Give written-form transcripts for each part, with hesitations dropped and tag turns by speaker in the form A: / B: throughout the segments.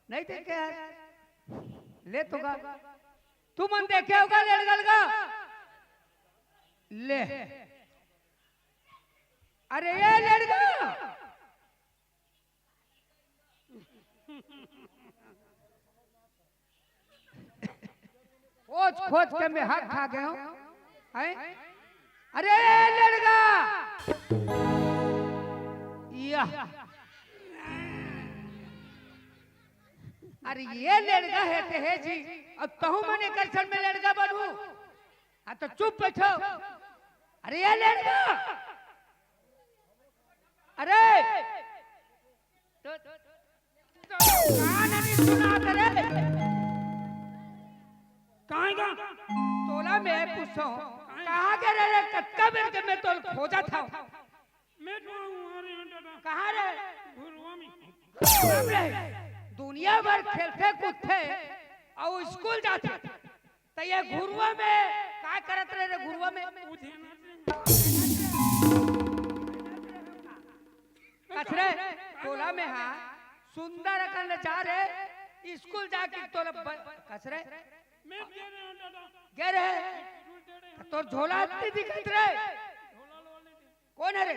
A: नहीं देखे यार ले तो गा तू मन देखे होगा लड़गल का ले अरे ये लड़का खोज खोज के मैं हाथ खा गया हूँ अरे लड़का या अरे ये लड़का है जी अब कहूँ मैंने करछन में लड़का बनू हाँ तो चुप बैठो अरे ये लड़का अरे कान नहीं सुना करे
B: कहाँ का
A: तोला मैं पूछो कहाँ के रे कत्ता बेर के मैं तोल खोजा था
B: मैं तो हमारे दादा
A: कहाँ रे
B: घुरुआ में
A: दुनिया भर खेलते कूदते और स्कूल जाते तो ये घुरुआ में क्या करत रहे रे घुरुआ में
B: पूछे ना
A: कचरे तोला में हाँ सुंदर अकल जा रहे स्कूल जाके तोला कचरे
B: मैं दे रहा हूँ दादा
A: गे रहे तो झोला इतनी दिखत रहे कौन है रे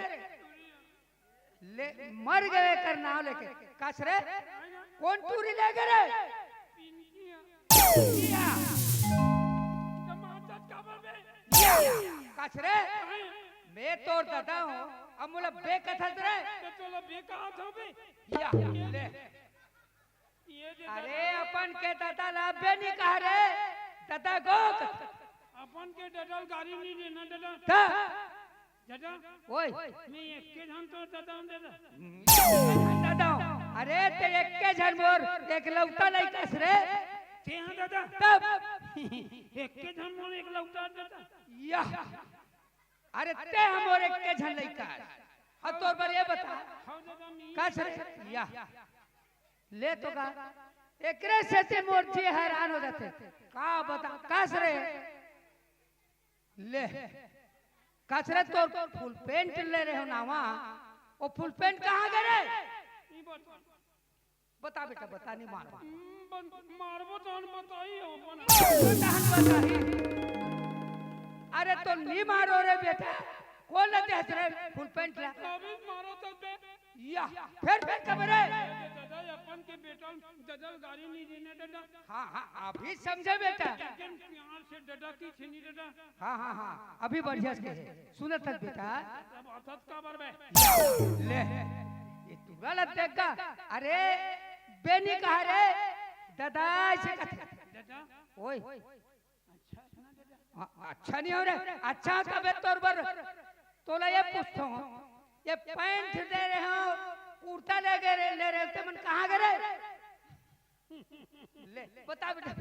A: ले मर गए कर नाम लेके कचरे कौन टूरी ले गए रे
B: पिंकिया टमाटर कबर में
A: कचरे मैं तोड़ देता हूँ अब मुला बेकथत रे
B: तो चलो बेकार था बे
A: या ले
B: ये दे
A: अरे अपन के दादा लाभे नहीं कहा रे दादा को
B: अपन के डडल गाड़ी नहीं देना दादा
A: था
B: दादा
A: ओए
B: मैं एक के धान तो दादा दादा
A: दादा अरे ते एक के जन मोर एक लौटा नहीं कस रे
B: ते हाँ दादा
A: तब
B: एक के धान मोर एक लौटा दादा
A: या अरे ते हमोर एक के जन नहीं कस अब तोर पर ये बता
B: हाँ दादा मैं
A: कस रे या ले तो का एकरे से ते मोर जी हैरान हो जाते का बता कस रे ले कचरे तो फुल पेंट ले रहे हो ना वहाँ वो फुल पेंट कहाँ गए रे
B: ये
A: बता बेटा बता नहीं मारो
B: मारबो जान बताई हो बना
A: बताही अरे तो नहीं मारो रे बेटा कौन लेते हैं तेरे फुल पेंट ला
B: अभी मारो तो बे
A: या फिर कब रे
B: दादा अपन के बेटा दादा गाड़ी नहीं देना दादा
A: हाँ हाँ अभी समझे बेटा
B: लेकिन प्यार से दादा की छीनी दादा
A: हाँ हाँ हाँ अभी बढ़िया से सुने तक बेटा
B: अब अथत का बर बे
A: ले ये तू गलत देखा अरे बेनी कहा रे दादा से
B: दादा
A: ओए
B: अच्छा ना दादा
A: अच्छा नहीं हो रहा अच्छा तबे तोर बर तोला ये पूछता हूँ ये पैंट दे रहे हो कुर्ता ले गए ले रहे थे मन कहाँ गए ले बता बेटा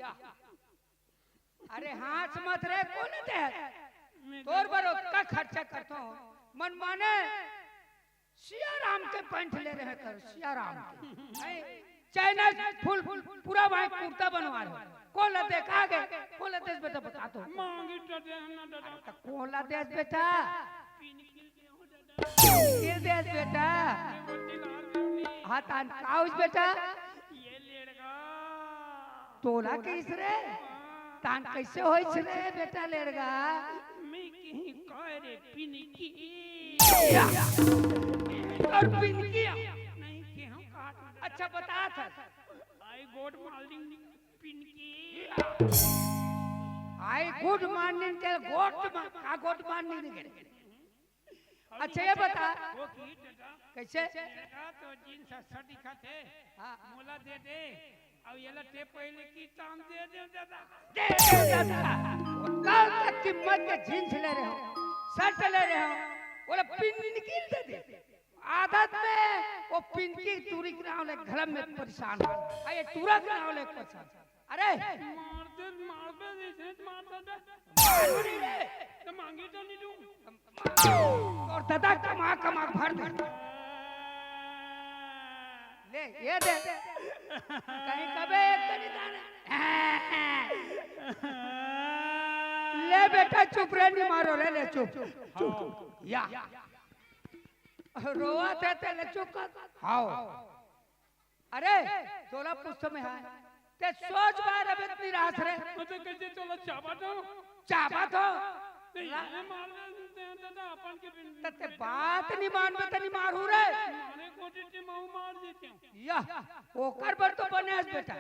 A: या अरे हाथ मत रे कौन दे तोर बर का खर्चा करता हूँ मन माने सिया राम के पैंट ले रहे कर सिया राम चाइना फुल पूरा भाई कुर्ता बनवा रहे कौन लते कहाँ गए कौन लते बेटा बता दो
B: मांगी दादा ना दादा
A: कौन लते बेटा
B: पिन किल के हो दादा
A: किल दे बेटा हाँ तान काउस बेटा
B: ये लड़का
A: तोला किस रे तान कैसे होई रे बेटा लड़का
B: मैं कहीं कह रे पिन की
A: और पिनकिया
B: नहीं के हम काट
A: अच्छा बता था
B: आई गोड मार्निंग पिन की
A: आई गुड मॉर्निंग के गोट मॉर्निंग के अच्छा ये बता
B: वो की दादा
A: कैसे
B: लड़का तो जीन सस्ता दिखाते
A: हाँ
B: मोला दे दे अब ये लटे पहले की तान दे दे दादा
A: दे दादा कल तक कीमत के जींस ले रहे हो शर्ट ले रहे हो बोले पिनकी दे दे आदत में वो पिनकी तुरी कराव ले घर में परेशान हो ये तुरा कराव ले परेशान अरे
B: मार दे इसे मार दे
A: मारूनी रे
B: तो मांगी तो नहीं दूं
A: और दादा कमा कमा भर दे ले ये दे कहीं कबे एक तो नहीं दाना ले बेटा चुप रह नहीं मारो ले ले चुप चुप या रोआ थे तेरे चुप कर हाओ अरे तोला पुष्ट में है ते सोच बार अब इतनी रात रे
B: मतलब कैसे चलो चाबा
A: तो
B: ये मार दे दादा अपन के
A: ते बात नहीं मान में तनी मारू रे
B: मारे कोटी टी माऊ मार देते हूं
A: या ओकर बर तो बनेस बेटा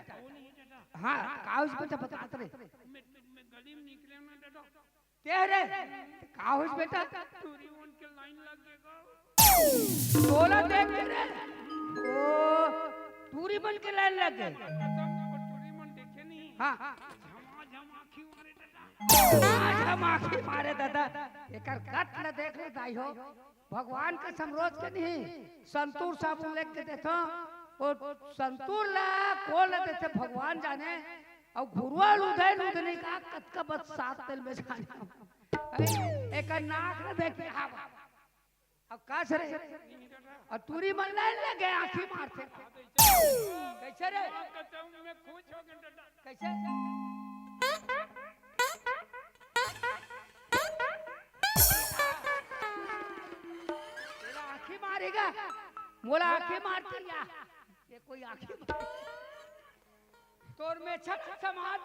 A: हां काउस बेटा बता रे
B: मैं गली में निकले ना दादा
A: तेरे काउस बेटा
B: टूरी वन के लाइन लग गएगा
A: तोला देख के रे ओ टूरी बन के लाइन लग गए
B: टूरी मन देखे नहीं
A: हां
B: झमा आंखी मारे दादा
A: हम आंखी मारे दादा एकर कट न देख ले दाई हो भगवान का समरोज के नहीं संतूर साबुन लेके देथो और संतूर ला कोल देते भगवान जाने और गुरुआ लुधे लुधनी का कतका बस सात तेल में जाने एकर नाक न देखे हां अब का रे और टूरी मन लाइन लगे आंखी मारते कैसे रे
B: मैं खुश हो गया दादा
A: कैसे आंखी मारेगा मोला आंखी मारती या ये कोई आंखी तोर में छक समाज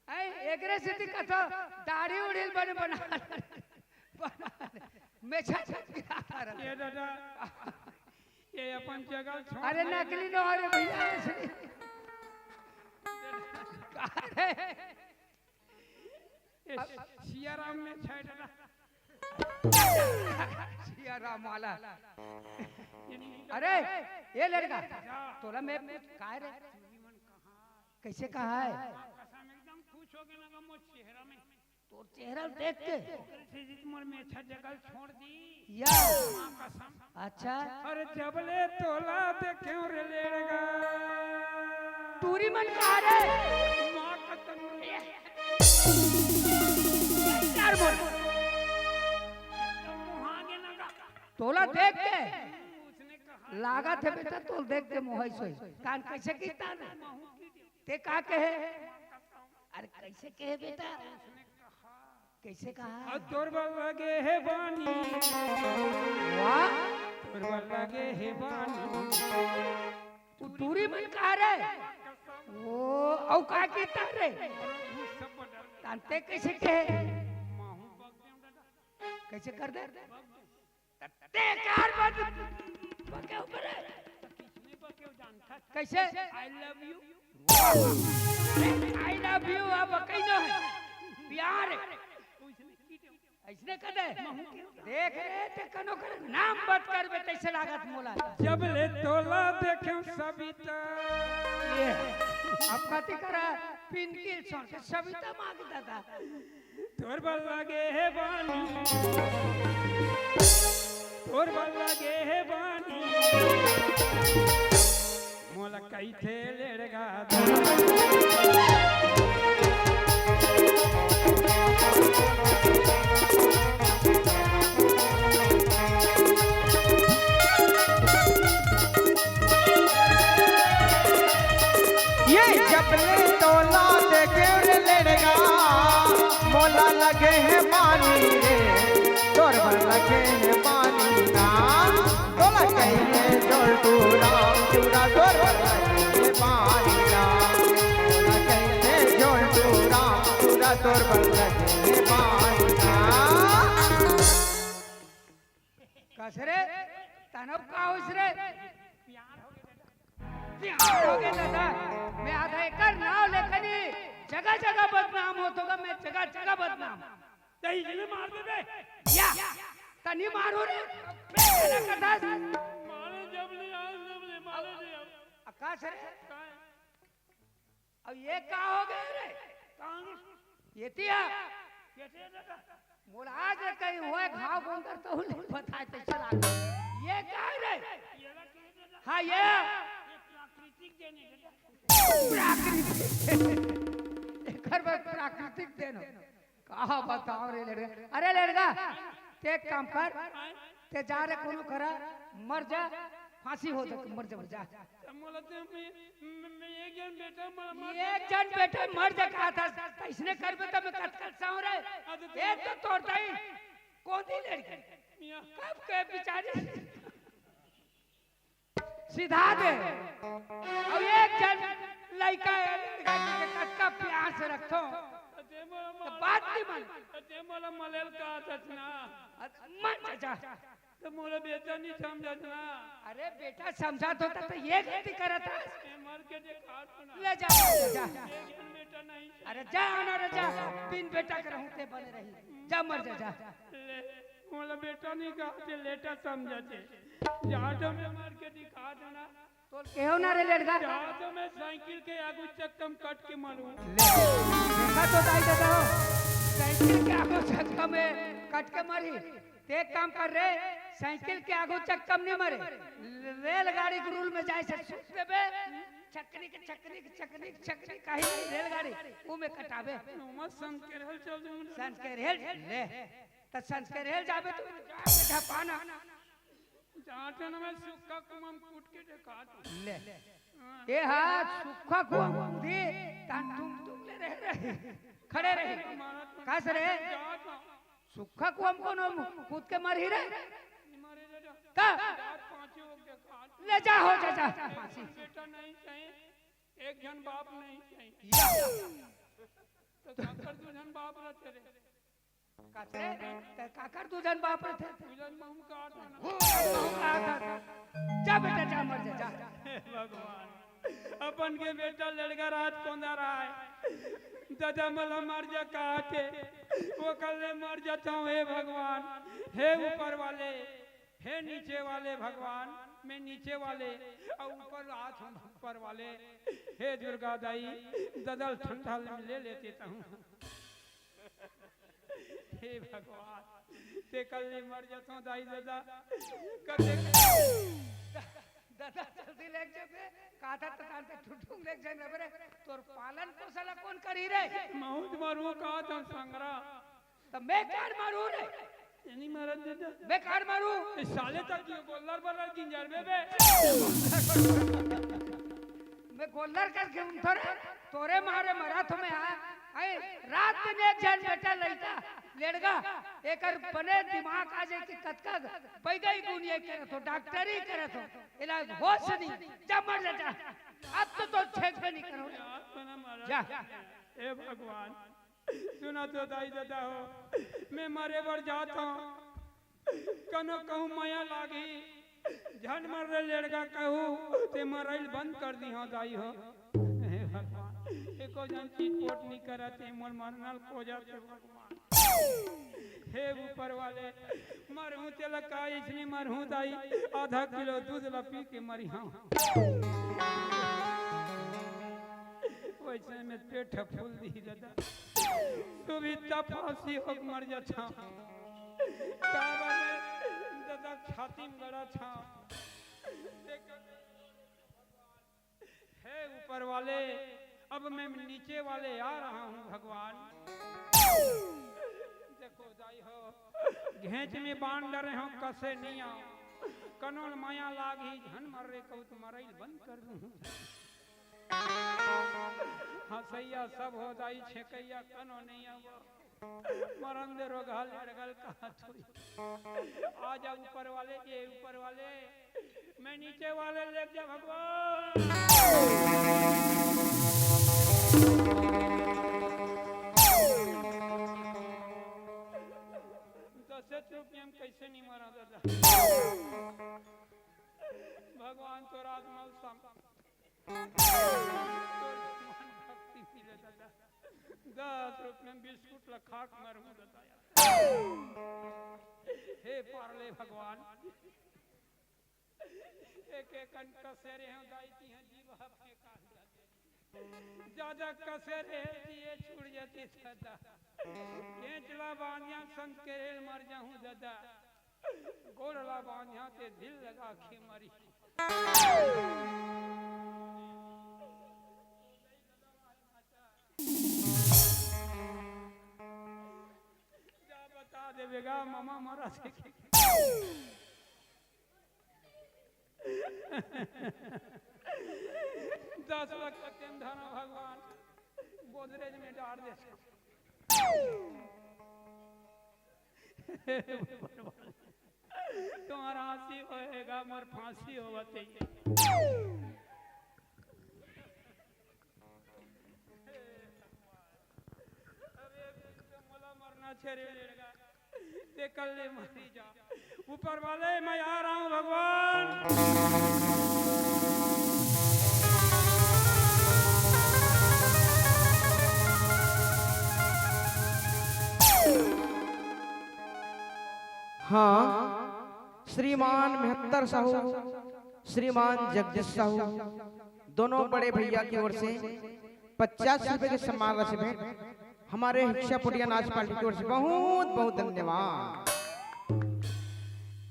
A: ऐ एकरे से दिक्कत दाढ़ी उड़िल बना में छक
B: ये दादा ये अपन जगह छोड़
A: अरे नकली नो अरे भैया
B: सिया राम में छे दादा
A: सिया राम वाला अरे ये लड़का तोरा में काय रे कैसे कहा है
B: कसम एकदम खुश हो गया ना मोर चेहरा में
A: तोर चेहरा देख के
B: से जितमर में अच्छा जगह छोड़ दी
A: या
B: कसम
A: अच्छा
B: अरे जबले तोला देखे रे लेड़गा
A: टूरी मन कहा रे
B: मां कसम
A: यार बोल
B: मुहागे लगा
A: तोला देख के
B: उसने कहा
A: लागा थे बेटा तो देख के मोहई सोई कान कैसे कीता ना ते का कहे अरे कैसे कहे बेटा कैसे कहा
B: तोर लगे है बानी
A: वाह
B: तोर लगे है बानी
A: तू टूरी मन कहा रे ओ औ का कीता रे
B: सब बदल
A: कांते कैसे कहे
B: माहू बग दे दादा
A: कैसे कर दे ते कार बद बके ऊपर
B: किसने बके जानता
A: कैसे
B: I love you
A: I love you अब कहीं न है प्यार है
B: उसने की दे
A: ऐसने कदे देख रे ते कनो कर नाम बत कर बे तैसे लागत मोला
B: जब ले तोला देखे सविता
A: ये अब कति करा पिनकिल सोन से सविता मांग दादा
B: तोर लगे है बानी तोर लगे है बानी मोला कई थे लेड़गा
C: ये जबले तोला देखे रे लेड़गा मोला लगे है पानी रे तोर लगे है पानी ना तोला कहे जोड़ टूरा टूरा तोर लगे है पानी ना तोला कहे जोड़ टूरा टूरा तोर लगे है पानी ना
A: कसरे तनब का होस रे
B: प्यार हो गया
A: प्यार हो गया दादा मैं आधा एकड़ नाव लेकनी जगह जगह बदनाम होतोगा मैं जगह जगह बदनाम
B: दही जिले मार दे बे
A: या तनी मारो रे मेरा कथा
B: मारे जब ले मारे दे
A: आकाश रे
B: का
A: अब ये का हो गए रे
B: कांग्रेस
A: ये तिया
B: कैसे दादा
A: मोला आज कहीं हुआ घाव बंदर तो नहीं बताए तो चला ये का रे
B: ये ला के दादा
A: हाँ ये
B: ये प्राकृतिक देने दादा
A: प्राकृतिक घर पर प्राकृतिक देनो कहा बताओ रे लड़का अरे लड़का ते एक काम कर ते जा रे कोनो करा मर जा फांसी हो तक मर जा
B: मोला ते मैं एक जन बेटा मर
A: एक जन बेटे मर जा कहा था इसने कर बे तब कत साव रे ये तो तोड़ता ही कौन सी लड़की
B: मियाँ
A: कब के बेचारी सीधा दे अब एक जन लड़का के कटका प्यास रखो
B: ते मोला
A: तो बात नहीं मान
B: ते मोला मलेल का तचना
A: मन चाचा
B: तो मोला बेटा नहीं समझत ना
A: अरे बेटा समझात होता तो ये गलती करता
B: ए मर के देखा तो ना
A: ले जा जा
B: एक जन बेटा नहीं
A: अरे जा ना रे जा बिन बेटा के रहूं ते बने रही जा मर जा जा
B: ले मोला बेटा नहीं कहा ते लेटा समझते जहाँ तो मैं मार के दिखा देना
A: तो केहो ना रे लड़का
B: जहाँ तो मैं साइकिल के आगू चक्कम कट के मारूं
A: देखा तो दाई देता हो साइकिल के आगो चक्का में कट के मारी ते काम कर रे साइकिल के आगो चक्कम नहीं मारे रेलगाड़ी के रूल में जाए से सुत देबे चक्री काहे रेलगाड़ी ऊ में कटावे
B: मत संस्कार हल चल दूं
A: संस्कार हेल ले त संस्कार हेल जाबे तो जाके ढपाना
B: जहाँ तो ना मैं सुक्का कुमम कूट के दिखा दूं
A: ले ए हाथ सुखा को दी तान तुम ले रहे खड़े रहे कास रे
B: जहाँ तो
A: सुखा को हमको न कूद के मार ही रहे
B: मारे जा
A: का
B: पांचों के खा
A: ले जा हो जा जा फांसी
B: बेटा नहीं चाहिए एक जन बाप नहीं चाहिए तो काकर दो जन बाप रहते रे
A: कासे ते काकर तू जन बाप रे थे
B: दो जन महू का आटा
A: जा बेटा जा मर जा जा
B: भगवान अपन के बेटा लड़का रात कोंदा रहा है दादा मला मर जा कहते वो कल मर जाता हूँ हे भगवान हे ऊपर वाले हे नीचे वाले भगवान मैं नीचे वाले और ऊपर हाथ हूँ ऊपर वाले हे दुर्गा दाई ददल ठंडा ले लेते हूँ हे भगवान ते कल मर जाता हूँ दाई दादा कल
A: दादा जल्दी लेके जाबे काथा ततान पे ठुठुंग लेके जाए रे तोर पालन पोषण कौन करी रे
B: बहुत मारू कहा था संगरा
A: तो मैं कार मारू रे
B: नहीं मारा दादा
A: मैं कार मारू
B: इस साले तक ये गोलर बलर गिंजर में बे
A: मैं गोलर कर के थोड़े तोरे मारे मरा तो मैं आए रात दिन एक जन बेटा लइका लेड़गा एकर बने दिमाग आ जाए कि कतका बैगई गुनिया करे तो डॉक्टरी करे तो इलाज होश नहीं जा मर जा अब तो छेक नहीं करो जा
B: ए भगवान सुना तो दाई दादा हो मैं मरे बर जाता हूँ कनो कहूँ माया लागी झन मर रे लड़का कहूँ ते मरल बंद कर दी हो दाई हो हे भगवान एको जन चीट पोट नहीं करते मोर मरनल को जाते भगवान हे ऊपर वाले मरहूँ तेल का इसलिए मरहूँ दाई आधा किलो दूध ला पी के मरी हाँ वैसे में पेट फूल दी दादा तू भी तपासी हो मर जाता काबा में दादा छाती में गड़ा था हे ऊपर वाले अब मैं नीचे वाले आ रहा हूँ भगवान देखो दाई हो घेंच में बांध रहे हो कसे नहीं आओ कनोल माया लागी झन मर रे कहू तो मरई बंद कर दूं हसैया सब हो दाई छेकैया कनो नहीं आवो मरन दे रोगा लड़गल कहा थोड़ी आ जा ऊपर वाले ये ऊपर वाले मैं नीचे वाले ले जा भगवान 10 रुपये में कैसे नहीं मारा दादा भगवान तो राजमल भक्ति मिले दादा 10 रुपये में बिस्कुट ला खाक मारू दादा हे पारले भगवान एक एक कसेरे हैं दाईती हैं जीव फेंका ज्यादा कसेरे ये छूट जाती दादा केंचला बांधिया संत के रेल मर जाऊं दादा गोड़ला बांधिया ते दिल लगा के मरी जा बता देवेगा मामा मरा से 10 लाख का तेम धना भगवान गोदरेज में डाल दे तुम्हारा हंसी होएगा मोर फांसी होगा चाहिए। मला मरना छेड़े लेगा ते कल ले मारी जा। ऊपर वाले मैं आ रहा हूँ भगवान।
C: हाँ, श्रीमान मेहत्तर साहू, श्रीमान जगदीश साहू, दोनों बड़े भैया की ओर से 50 रुपए के सम्मान राशि में हमारे हिक्षा पुटिया नाच पार्टी की ओर से बहुत बहुत धन्यवाद।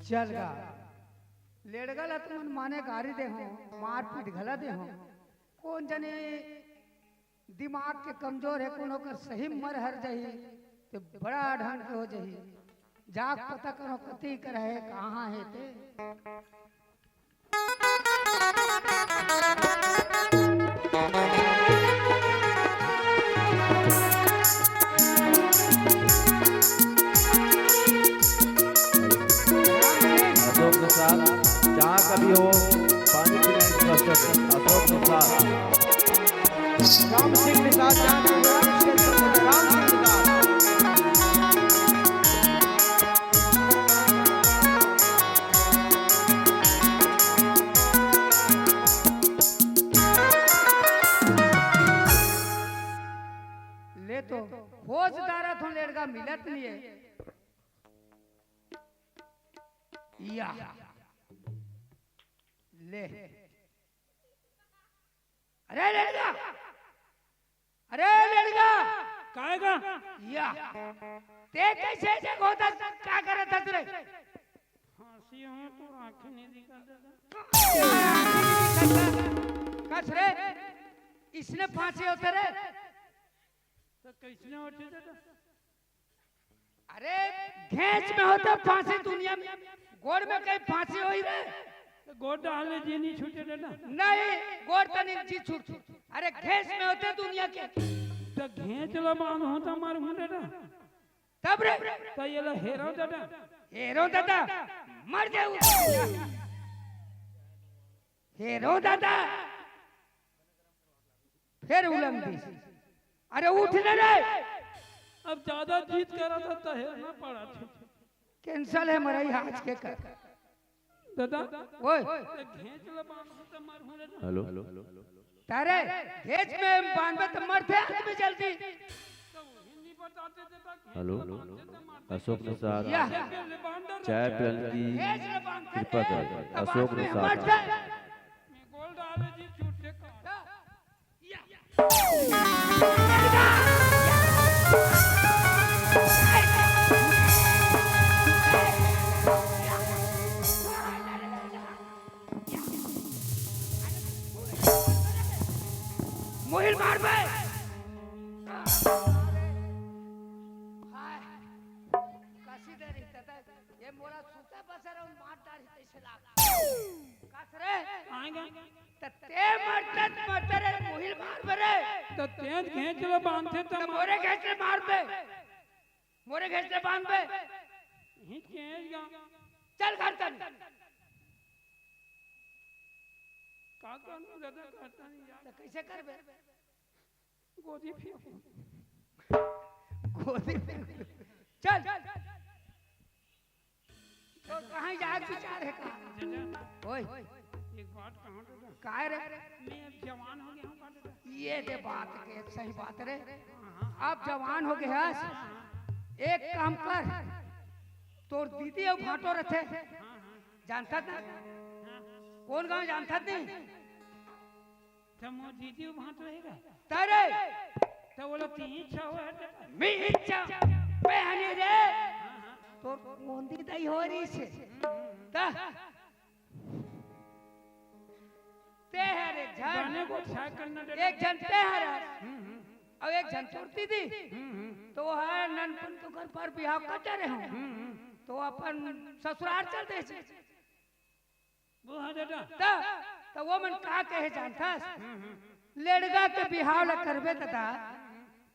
A: चल गा लेड़गल तुमन माने गारी दे हो मार पीट घला दे हो कौन जने दिमाग के कमजोर है कोनो कर सही मर हर जही ते बड़ा ढंग के हो जही जाग पता करो कती कर है कहाँ है ते
D: अशोक प्रसाद जहाँ कभी हो पानी पीने की आवश्यकता। अशोक प्रसाद
C: राम सिंह निषाद, राम सिंह निषाद।
A: ले तो फौजदारा थो लेड़गा मिलत नहीं है या ले अरे लेड़गा
B: काहेगा
A: या ते कैसे जग होता क्या करत था रे
B: फांसी हूँ तो आंखें नहीं दिखा देगा।
A: कस रे इसने फांसी होते रे
B: तो किसने उठे दादा?
A: अरे घेंच में होता फांसी दुनिया में गोड़ में कहीं फांसी होई रे
B: तो गोड़ डालने जी नहीं छूटे दादा।
A: नहीं गोड़ तनी जी छूट अरे घेंच में होते दुनिया के
B: तो घेंच लो बांध होता मार हूँ दादा।
A: तब रे
B: तो ये लो हेरो दादा।
A: हेरो दादा मर जाऊ हेरो दादा फिर उलंग दी अरे उठ ले रे
B: अब ज्यादा जीत करा था तो हेरना पड़ा था।
A: कैंसल है मरई आज के कर
B: दादा
A: ओए
B: तो घेंच लो बांध होता मार हूँ दादा।
D: हेलो
A: तारे घेंच में बांधे तो मरते आदमी जल्दी
B: तो हिंदी बताते दादा।
D: हेलो अशोक प्रसाद
A: या
D: चाय पिलाने की
A: घेंच में बांधते
D: कृपा कर।
A: तब
D: अशोक
A: आदमी
D: प्रसाद
A: मरते
B: मैं गोल डाले जी छूटे का।
A: मोहिल मार बे काशी देरी तता ये मोरा सूता बसर और मार डारी तैसे लाग कासरे
B: आएगा
A: तते मरते रे मोहिल मार बे रे
B: तो तेज घेंच लो बांधते तो
A: तो मोरे घेचले मार बे मोरे घेचले बांध बे
B: हिंच घेंच गा
A: चल घर चल
B: का करूं दादा करता नहीं यार।
A: तो कैसे कर बे
B: गोदी फेंक
A: गोदी में चल तो कहाँ जाए विचार है का ओए
B: एक बात कहाँ दादा
A: काय रे
B: मैं अब जवान हो गया हूँ का दादा।
A: ये दे बात के सही बात रे अब जवान हो गए हस एक काम कर तोर दीदी और भाटो रथे जानता ना कौन गांव जानता नहीं
B: तो मो दीदी वहाँ तो रहेगा
A: तारे
B: तो बोला तीन इच्छा हुआ है दादा।
A: मी इच्छा पहनी रे तोर कौन दी दई हो रही से ता ते है रे
B: गाने
A: जान
B: को अच्छा करना दादा।
A: एक जन ते है रे और एक जन तोरती थी तो है ननपन के घर पर बिहाव करते रहे हो तो अपन ससुराल चल दे छे
B: वो है दादा
A: तो वो मन का कहे जानता लेड़गा के बिहाव ल करबे तथा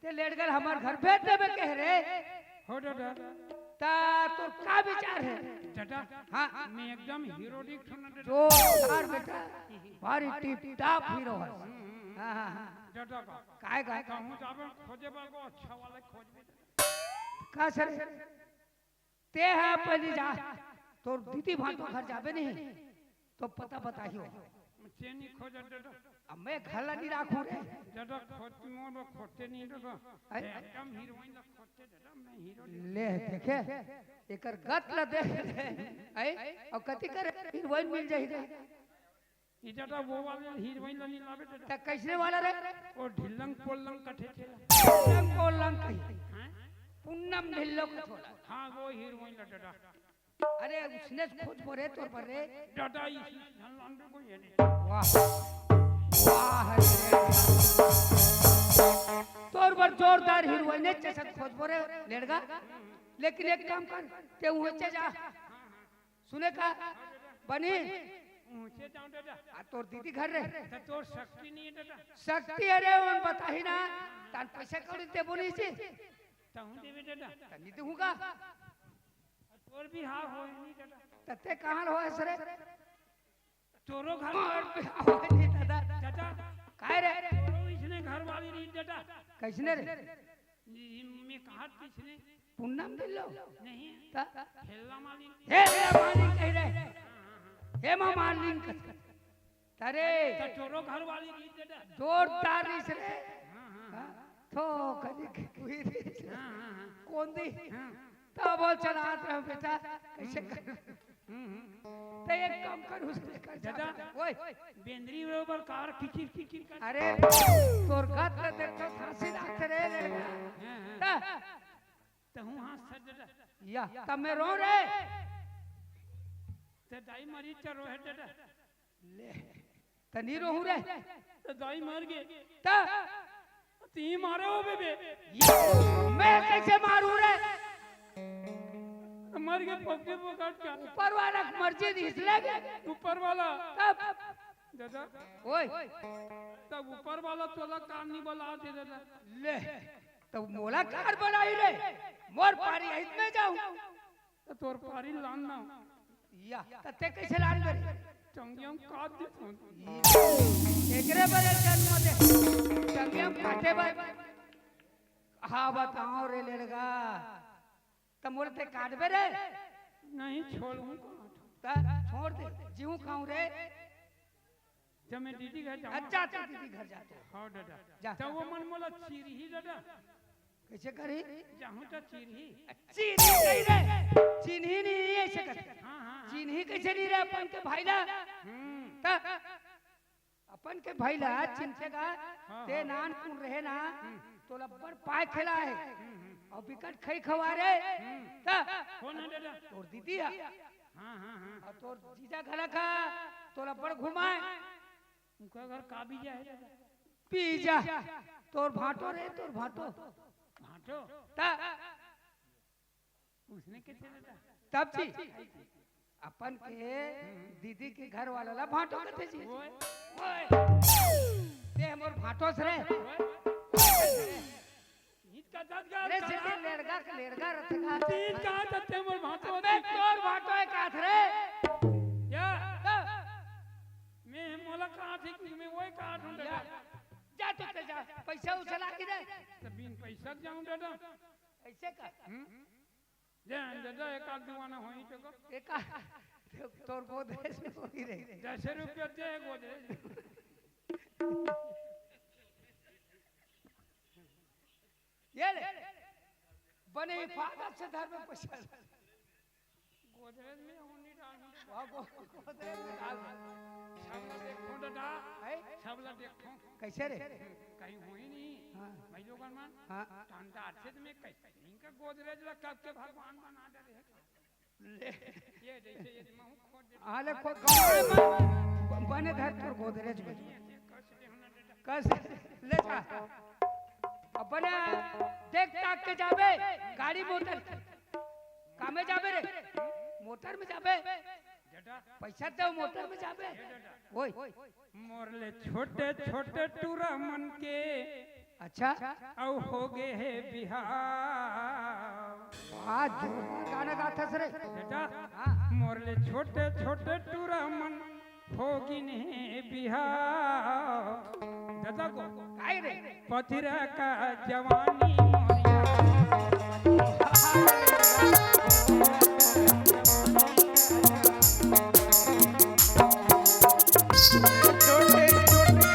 A: ते लेड़गल हमार घर भेज देबे कह रे
B: हो दादा
A: ता तो का विचार है?
B: दादा
A: हाँ
B: मैं एकदम हीरो दिख सुना दादा
A: जोरदार बेटा, भारी टिप टॉप हीरो है। हाँ हाँ हाँ
B: दादा
A: काय काय
B: कहूँ जाबे खोजे बागो अच्छा वाला खोज में
A: का सर ते है पहली जा तो दीदी भाटो घर जाबे नहीं तो पता बताइयो।
B: चेनी खोज दादा
A: अब मैं घर नहीं राखूं रे।
B: दादा खोजती मोर खोजते नहीं दादा एकदम हीरोइन ला खोजते दादा मैं हीरो
A: ले देखे एकर गत ल देख आई और कति करे हीरोइन मिल जाई रे।
B: ये दादा वो वाले हीरोइन ला नहीं लावे दादा
A: त कैसने वाला रे?
B: और ढिल्लंग पोलंग कठे चला
A: पूनम को लंग कही
B: हैं
A: पूनम ढिल्लो को छोड़ा।
B: हाँ वो हीरोइन ला दादा
A: अरे उसने खोज बोरे तोर पर रे।
B: दादा इस लंडू को ये नहीं
A: वाह वाह तोर पर जोरदार हीरोइन ने जैसा खोज बोरे लेड़गा। लेकिन एक काम कर ते ऊंचे जा सुने का बनी
B: ऊंचे जाऊं दादा
A: आ तोर दीदी घर रे
B: तो तोर शक्ति नहीं है दादा
A: शक्ति अरे उन बताही ना तान पैसा कौड़ी ते बोली छी
B: ताहू देवे दादा
A: तनी दूंगा
B: तोर भी हाँ हो नहीं दादा
A: तते कहां हो सरे
B: तोरो घर
A: और पे हो नहीं दादा
B: दादा
A: काय रे
B: तोरो इसने घर वाली नहीं दादा
A: कैसने रे
B: मैं कहा किसने
A: पूनम दिलो
B: नहीं
A: ता
B: खेलना वाली
A: हे मालिक कह रे हे मालिक तारे
B: तो तोरो घर वाली नहीं दादा
A: जोरदार इस रे
B: हाँ हाँ
A: तो कदी हुई रे
B: हाँ हाँ हाँ
A: कौन दी
B: हाँ
A: तो बोल चला रहा बेटा कैसे कर तो एक काम कर उसने कर
B: दादा
A: ओए
B: बेंद्री बरोबर कार किचिर किचिर कर
A: अरे तोर गात ले देखो फांसी डाक्टर रे
B: हाँ हाँ तो हूँ हाँ सर दादा
A: या तब मैं रो रे
B: तो दाई मरी चलो है दादा
A: ले तनी रो रे
B: तो दाई मर गए
A: ता
B: ती मारे हो बेबे
A: मैं कैसे मारू रे
B: मर गए पक्के पकड़ का
A: ऊपर वाला मर्जी इसले
B: ऊपर वाला
A: तब
B: दादा
A: ओए
B: तब ऊपर वाला तोला कार नहीं बोला दे दादा
A: ले तो मोला कार बनाई रे मोर पारी इसमें जाऊं
B: तो तोर पारी लाना
A: या तते कैसे लान करे
B: चंगियम काट दे
A: एकरे बरे जन्म दे चंगियम काटे बा हाँ बताओ रे लेड़गा तब मोरे ते काटबे रे
B: नहीं छोड़ूं
A: ता छोड़ दे जीव खाऊं रे
B: जब मैं दीदी घर जाऊं
A: अच्छा तो दीदी घर जाते
B: हाँ
A: जा।
B: दादा तो वो मन मोला चीरी ही दादा
A: कैसे करी
B: जाऊं तो चीरी
A: चीनी नहीं रे चीनी नहीं ऐसे कर
B: हाँ हाँ
A: चीनी कैसे नहीं रे अपन के भाई ला ता अपन के भाई ला चिंतेगा ते नान कौन रहे ना तो लब्बर पाए खिला है और बिकट खई खवा रे ता
B: कौन है दादा
A: तोर दीदी है
B: हाँ हाँ हाँ
A: और तोर जीजा घर का तो लब्बर घुमाए
B: उनका घर काबीजा है दादा
A: पीजा तोर भाटो रे तोर भाटो
B: भाटो
A: ता
B: उसने कैसे दादा
A: तब जी अपन के दीदी के घर वाला ला भाटो करते जी
B: ओए
A: ते हमर भाटो से रे
B: इसका दाद का
A: रे सिटी लेड़गा रथगा
B: तीन का तत्ते मोर भाटो
A: मैं तोर भाटो एक हाथ रे
B: या
A: ता
B: मैं मोला कहा थी कि मैं वही कहा हूं दादा
A: जा तू ते जा पैसा उछला के दे
B: तो बिन पैसा जाऊं दादा
A: ऐसे कर
B: जा दादा एक आध दीवाना होई तो
A: एक तोर गोदरेज में होई रे
B: 10 रुपया दे गोदरेज
A: ये ले बने हिफाजत से धर में पैसा
B: गोदरेज में होनी डालनी
A: गोदरेज में डाल
B: सबला देखो दादा
A: है
B: सबला देखो
A: कैसे रे
B: कहीं हुई नहीं
A: हाँ।
B: भाई लोग मन
A: हाँ
B: ठंडा अच्छे में कैसे इनका गोदरेज ला कब के भगवान बना दे
A: ले
B: ये जैसे ये महू खोद दे
A: आले को कमाए मत बने धर तोर गोदरेज में
B: ऐसे कस दे होना दादा
A: कस ले जा अपने देख ताक के जाबे गाड़ी मोटर कामे जाबे रे मोटर में जाबे
B: दादा
A: पैसा दे मोटर में जाबे ओए
B: मोरले छोटे छोटे टूरा मन के
A: अच्छा
B: औ हो गए है बिहार।
A: आज जोरदार गाना गाता रे
B: बेटा
A: हाँ
B: मोरले छोटे छोटे टूरा मन होगी ने बिहार। दादा को
A: काय रे
B: पथिरा का जवानी मोरिया।
C: छोटे छोटे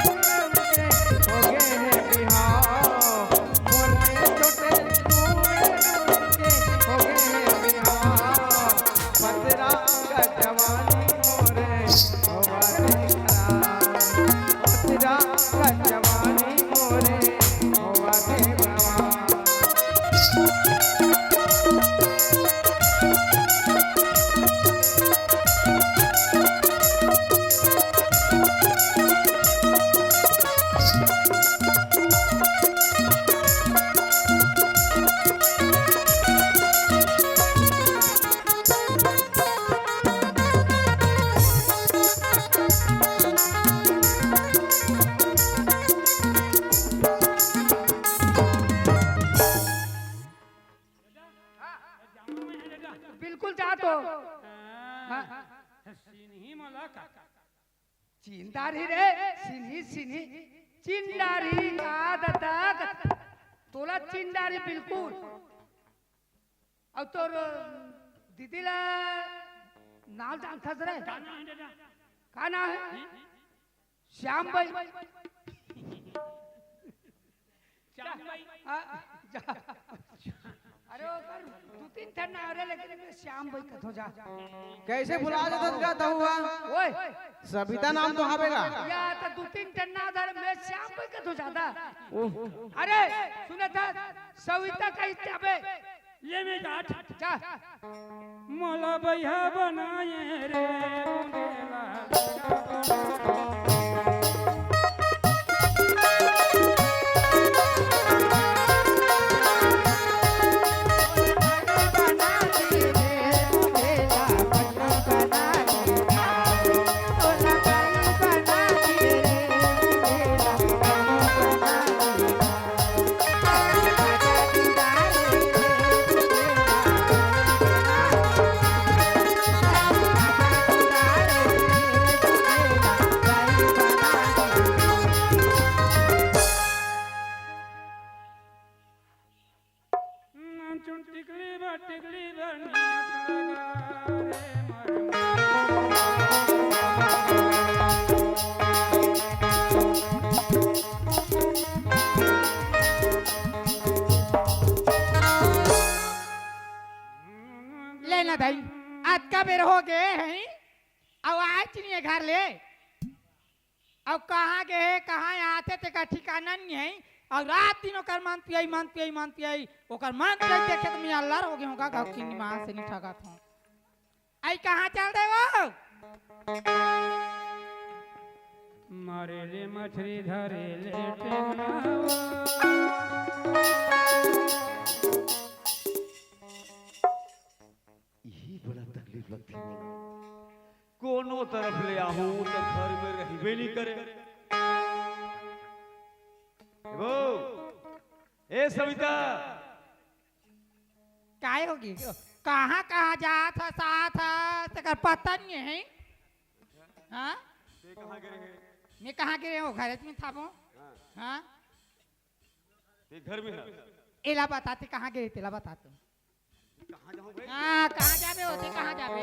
C: हो गए हैं बिहार, मोरले छोटे छोटे हो गए हैं बिहार। पतरा का जवानी मोरे होवा देवरा, पतरा का जवानी मोरे होवा देवरा।
A: बिल्कुल जा तो
B: सिन्ही मला का
A: चिंदारी रे सिन्ही सिन्ही चिंडारी का दत्ता तोला चिंडारी बिल्कुल और तोर दीदीला नाल जानता रे का नाम है श्याम भाई अरे ओकर दो तीन ठन ना रे लेकिन मैं श्याम भाई कथो जा
C: कैसे भुला जाता हुआ?
A: ओए
C: सविता नाम तो हावेगा।
A: या तो दो तीन ठन ना धर मैं श्याम भाई कथो जाता अरे सुने था सविता का इत्याबे
B: ले में जाट
A: जा
B: मला भैया बनाए रे बुंदेला। टिकली
E: लेना भाई आज का बेर हो गए हैं अब आज नहीं है घर ले अब कहाँ गए कहाँ आते थे का ठिकाना नहीं है और रात दिन ओकर मान पियाई ओकर मान पियाई देखे तो मैं अल्लाह हो गया होगा गाँव की निमाज से नहीं ठगा था आई कहाँ चल रहे वो
B: मारे ले मछली धरे ले
D: यही बड़ा तकलीफ लगती है। कोनो तरफ ले आहूं तो घर में रहबे नहीं करे। वो ए सविता
E: काय होगी कहाँ कहाँ जा था साथ तक पता नहीं है हाँ
D: ते कहां गिरे है?
E: मैं कहाँ गिरे हो घर में था वो हाँ
D: ते घर में है।
E: एला बताते कहाँ गए तेला बताते
D: कहां जाऊं भाई?
E: हाँ कहाँ जाबे होते कहाँ जाबे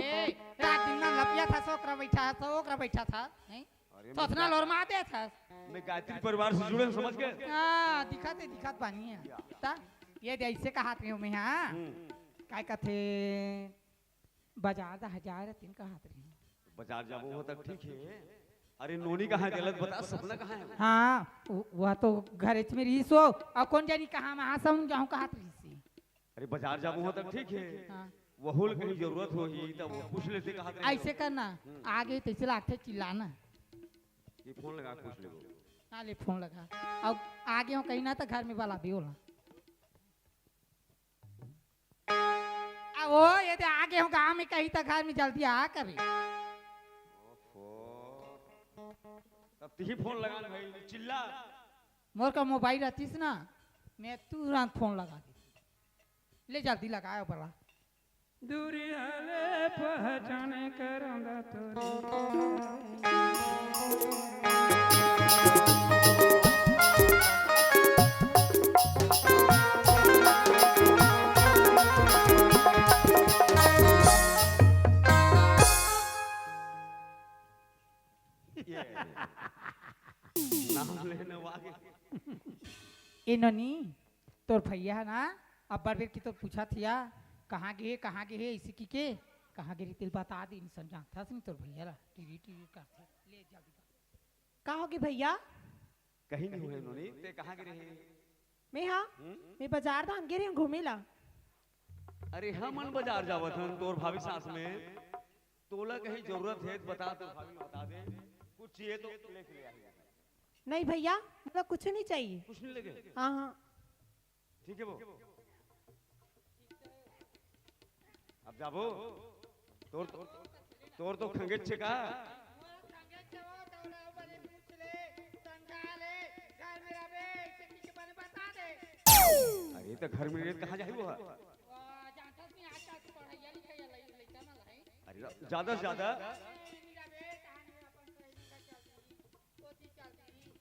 E: रात दिन में लपिया था सोकरा बैठा था नहीं सोचना लोरमा दे था
D: मैं गायत्री परिवार से जुड़े हैं, समझ गए?
E: हाँ दिखत बानी है ता ये ऐसे कहा थे मैं हाँ काय कथे बाजार दा 1003 कहा थे
D: बाजार जाबो हो तक ठीक है। अरे नोनी कहां गलत बता, सपना कहां है?
E: हाँ वह तो घर में रही सो और कौन जानी कहाँ मैं समझ जाऊँ कहा रही सी
D: अरे बाजार जाबो हो तक ठीक है।
E: हाँ
D: वहुल कहीं जरूरत होगी तब वो पूछ लेते कहां थे।
E: ऐसे करना आगे तैसे लागते चिल्लाना
D: ये फोन लगा पूछ ले।
E: हाँ ले फोन लगा अब आगे हो कहीं ना तो घर में वाला भी होला अब वो ये तो आगे हो गाँव में कहीं तो घर में जल्दी आ कभी
D: तब ती फोन लगा भाई चिल्ला।
E: मोर का मोबाइल रहतीस ना मैं तुरंत फोन लगा दी ले जल्दी लगाया बड़ा
B: दूरी हले पहचाने करूंगा तोरे
D: ये नाम लेने वाले
E: इन्होंने तोर भैया है ना अब बार की तो पूछा थिया कहाँ गए इसी की के कहाँ गिरी तिल बता दी इंसान जानता नहीं तोर भैया ला टीवी टीवी करते ले जल्दी
F: कहाँ होगी भैया
D: कहीं नहीं हुए उन्होंने ते कहाँ गिरे हैं
F: मैं हाँ मैं बाजार धान गिरी हूँ घूमे ला
D: अरे हम मन बाजार जावत हन तोर भाभी सास में तोला कहीं जरूरत है तो बता तोर भाभी बता दे कुछ चाहिए तो लेके ले आ
F: नहीं भैया मतलब कुछ नहीं चाहिए
D: कुछ नहीं लगे
F: हाँ हाँ
D: ठीक है वो अब जाबो तोर तोर तो खंगेट छे का अरे तो घर में रेत कहाँ जाई वो अरे ज्यादा से ज्यादा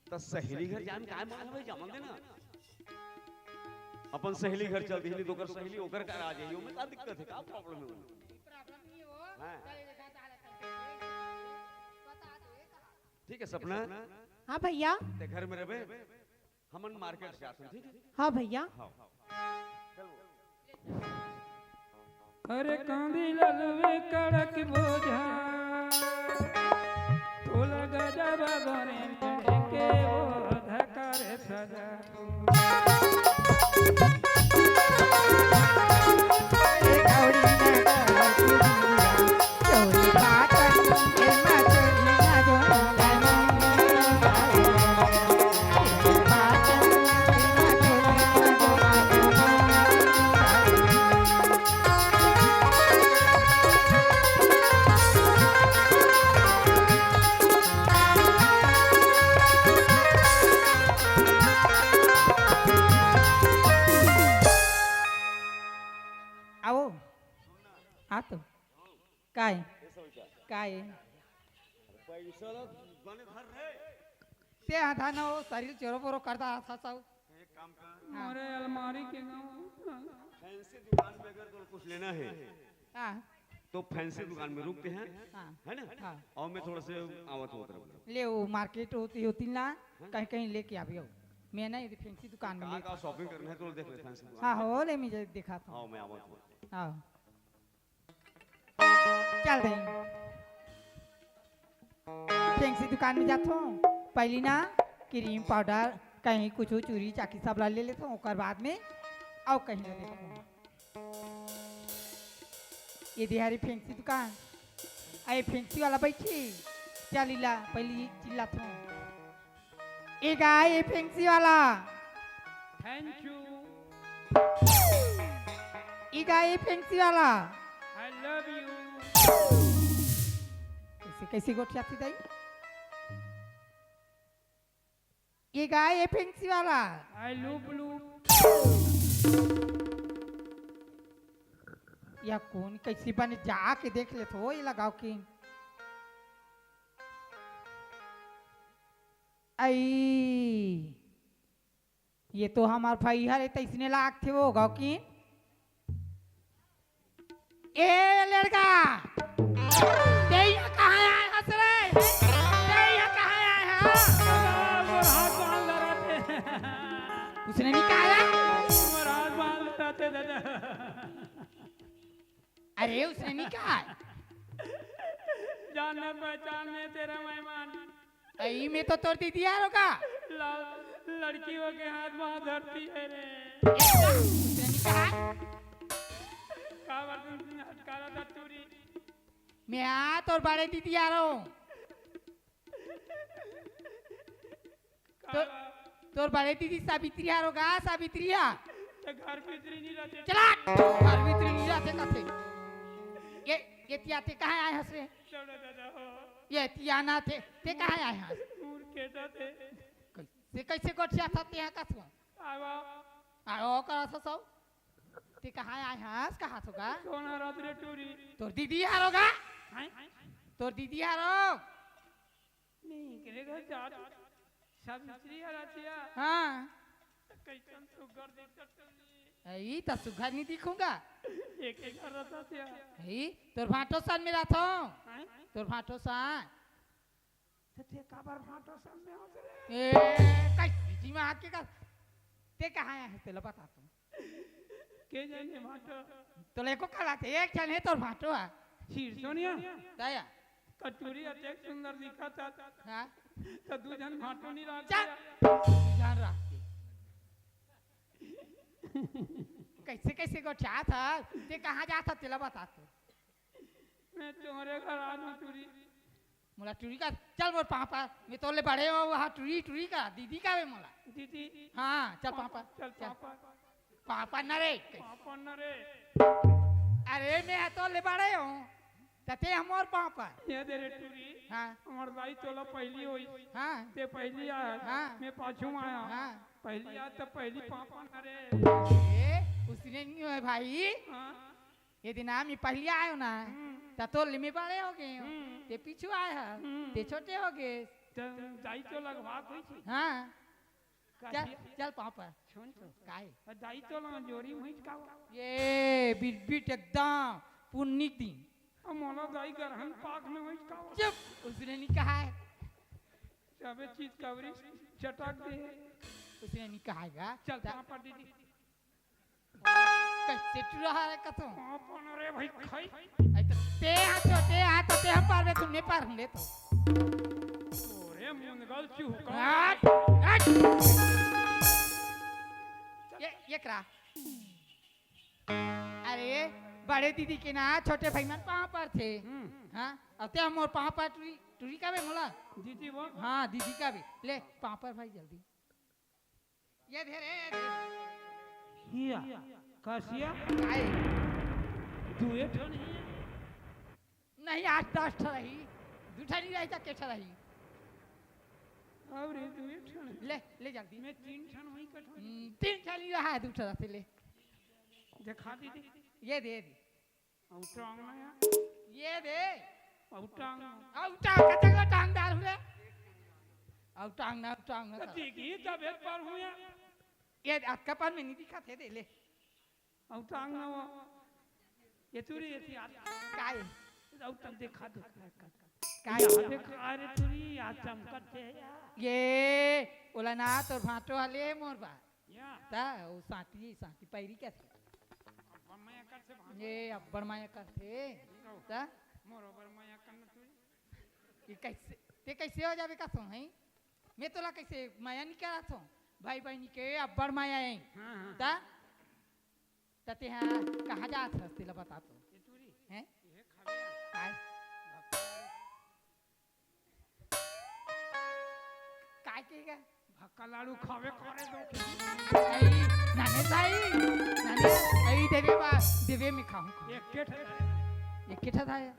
D: तो सहेली घर जान काय मन भाई जामन देना अपन सहेली घर चलती है तो कर सहेली ओकर का आ जाइयो में का दिक्कत है का प्रॉब्लम है हां ठीक है सपना
F: हाँ भैया
D: ते घर में रहबे हमन मार्केट से आते ठीक है
F: हाँ भैया
B: अरे कांदी ललवे कड़क बोझा तो लगा जब गोरे के वो धकर सजा
E: आओ हाँ तो काय काय
D: पैसा बने घर रे
E: ते हाथा ना वो शरीर चोरो पोरो करता था सब
D: एक काम कर
B: हमारे अलमारी के गाँव
D: फैंसी दुकान में अगर तो कुछ लेना है
E: हाँ
D: तो फैंसी दुकान में रुकते हैं
E: हाँ
D: है ना
E: हाँ
D: और मैं थोड़ा से आवत हूँ तरफ
E: ले वो मार्केट होती ना कहीं कहीं लेके आ भी मैं ना ये फैंसी दुकान में
D: कहाँ
E: लेके
D: का शॉपिंग करना है तो देख ले फैंसी दुकान
E: हाँ हो ले मुझे देखा था
D: आओ मैं आवत हूँ
E: हाँ चल रही फैंसी दुकान में जाता हूँ पहली ना क्रीम पाउडर कहीं कुछ चूड़ी चाकी सब ला ले लेता हूँ और बाद में और कहीं ना देखता हूँ ये दिहारी फैंसी दुकान अरे फैंसी वाला बैठी चलीला पहली चिल्लाता हूँ ये गाय ये फैंसी वाला
B: थैंक यू
E: ये गाय ये फैंसी वाला
B: आई लव यू
E: कैसे कैसे गोठियाती दाई ये गाय ये फैंसी वाला
B: आई लूप लूप
E: या कौन कैसी बने जाके देख ले तो ये लगाओ की आई ये तो हमार भाई हरे तो इसने लाग थे वो गाँव की ए लड़का ते यहाँ कहाँ आए हंस रहे ते यहाँ कहाँ आए हैं
B: हाथ बांध रहे थे
E: उसने नहीं कहा
B: हाथ बांध रहे थे दादा
E: अरे उसने नहीं कहा
B: जानने पहचानने तेरा मेहमान
E: आई में तो तोड़ दीदी यार होगा
B: लड़कियों के हाथ बांध धरती है रे
E: उसने नहीं कहा
B: हटकारा था चोरी
E: मैं हाथ और बड़े दीदी आ रहा हूँ तोर बड़े दीदी सावित्री आ होगा सावित्रिया
B: घर भीतरी नहीं रहते
E: चला घर भीतरी नहीं रहते कथे ये तियाते कहाँ आए हंस रे
B: चलो दादा हो
E: ये तियाना थे ते कहाँ आए हंस
B: दूर के थे
E: से कैसे गोठिया था ते का सो
B: आवा
E: आओ करा सो सो ते कहाँ आए हंस कहाँ होगा
B: सोना रात्रि टूरी
E: तोर दीदी हारोगा
B: हैं
E: तोर दीदी हारो
B: नहीं करे घर जा सब स्त्री हरातिया
E: हाँ
B: कैसन तो घर देखता चली
E: आई तो सुघर नहीं दिखूंगा
B: एक घर रहता थिया
E: आई तोर भाटो सन मेरा थो
B: हैं
E: तोर भाटो सन
B: ते काबर फाटो सब में हो रे
E: ए कैसी जी में हाथ के का ते कहाँ आया है तेला बता तू
B: के जाने फाटो
E: तो लेको कला थे एक चल है तोर भाटो आ
B: शीर सोनिया
E: दया
B: कटोरी अत्यंत सुंदर दिखा था
E: हाँ
B: तो दू जन फाटो नहीं रहा
E: चल जान रखते कैसे कैसे गोठिया था ते कहाँ जाता तेला बता तू
B: मैं तुम्हारे घर आ जाऊं टूरी
E: मोला टूरी का चल मोर पापा मैं तो ले बड़े हो वहाँ टूरी टूरी का दीदी का वे मोला
B: दीदी
E: हाँ चल पापा
B: चल पापा
E: पापा न रे
B: पापा न रे
E: अरे मैं तो ले बड़े हो तते हमर पापा
B: ये दे रे टूरी
E: हाँ
B: हमार दाई तोला पहली हुई
E: हाँ
B: ते पहली आया
E: हाँ।
B: मैं पाछू आया
E: हाँ
B: पहली आया तो पहली पापा न रे
E: ए उसने नहीं है भाई
B: हाँ
E: ये दिन आमी पहले आयो ना ता तो लिमे बड़े हो गए हो ते पीछू आए है ते छोटे हो गए
B: दाई तो लगवा कोई थी
E: हाँ चल
B: काजी
E: चल पापा
B: सुन तो
E: काय
B: दाई तो लगा जोरी मुझ का
E: ये बीट बीट एकदम पुण्य दिन
B: अब मोला दाई गरहन पाक में मुझ का
E: चुप उसने नहीं कहा है
B: सबे चीज कवरी चटक दे
E: उसने नहीं कहागा
B: चल पापा दीदी
E: कैसे टू रहा है कसम
B: पापा न रे भाई खाई
E: आई तो ते हाथ ते हम पार में तुमने पार ले तो
B: ओरे मुनगल चूका
E: हट हट ये करा अरे बड़े दीदी के ना छोटे भाई मन पाँव पर थे हाँ अब ते हम और पाँव पर टूरी टूरी का भी मोला
B: दीदी वो
E: हाँ दीदी का भी ले पाँव पर भाई जल्दी ये धीरे
B: हिया कासिया
E: आए
B: दुए ठन हिया
E: नहीं 8-10 रही दूठा नहीं रही था केठा रही
B: और ये दुए ठन
E: ले ले जल्दी
B: मैं 3 ठन हुई कठो
E: 3 ठा नहीं रहा है दूठा रहते ले
B: देखा दीदी
E: ये दे
B: और टांग ना या
E: ये दे
B: और टांग
E: अब टांग कतंगा टांग डाल हुए अब टांग ना
B: देखी जब एक बार हुआ
E: ये आपका पान में नहीं दिखा थे दे ले
B: और टांग ना वो ये तुरी ये थी
E: काय
B: और तब देखा
E: काय
B: देखा अरे तुरी आज चमकते है यार
E: ये बोला ना तो भाटो वाले मोर बा
B: या
E: ता वो साथी पैरी क्या थे
B: अब मैं कर से
E: ये अब्बड़ माया करते ता
B: मोरोबर मैं करना तुरी
E: ये कैसे हो जावे का सो है मैं तोला कैसे माया नहीं करा सो भाई बहनी के अब्बड़ माया है
B: हां हां
E: ता तते हाँ कहाँ जा था तेला बता तो
B: ये तुरी
E: हैं
B: ये खावे
E: काय काय केगा
B: भक्का लाडू खावे करे दो
E: आई नाने आई देवे में खाऊं
B: एक केठ
E: ये किठा था ये?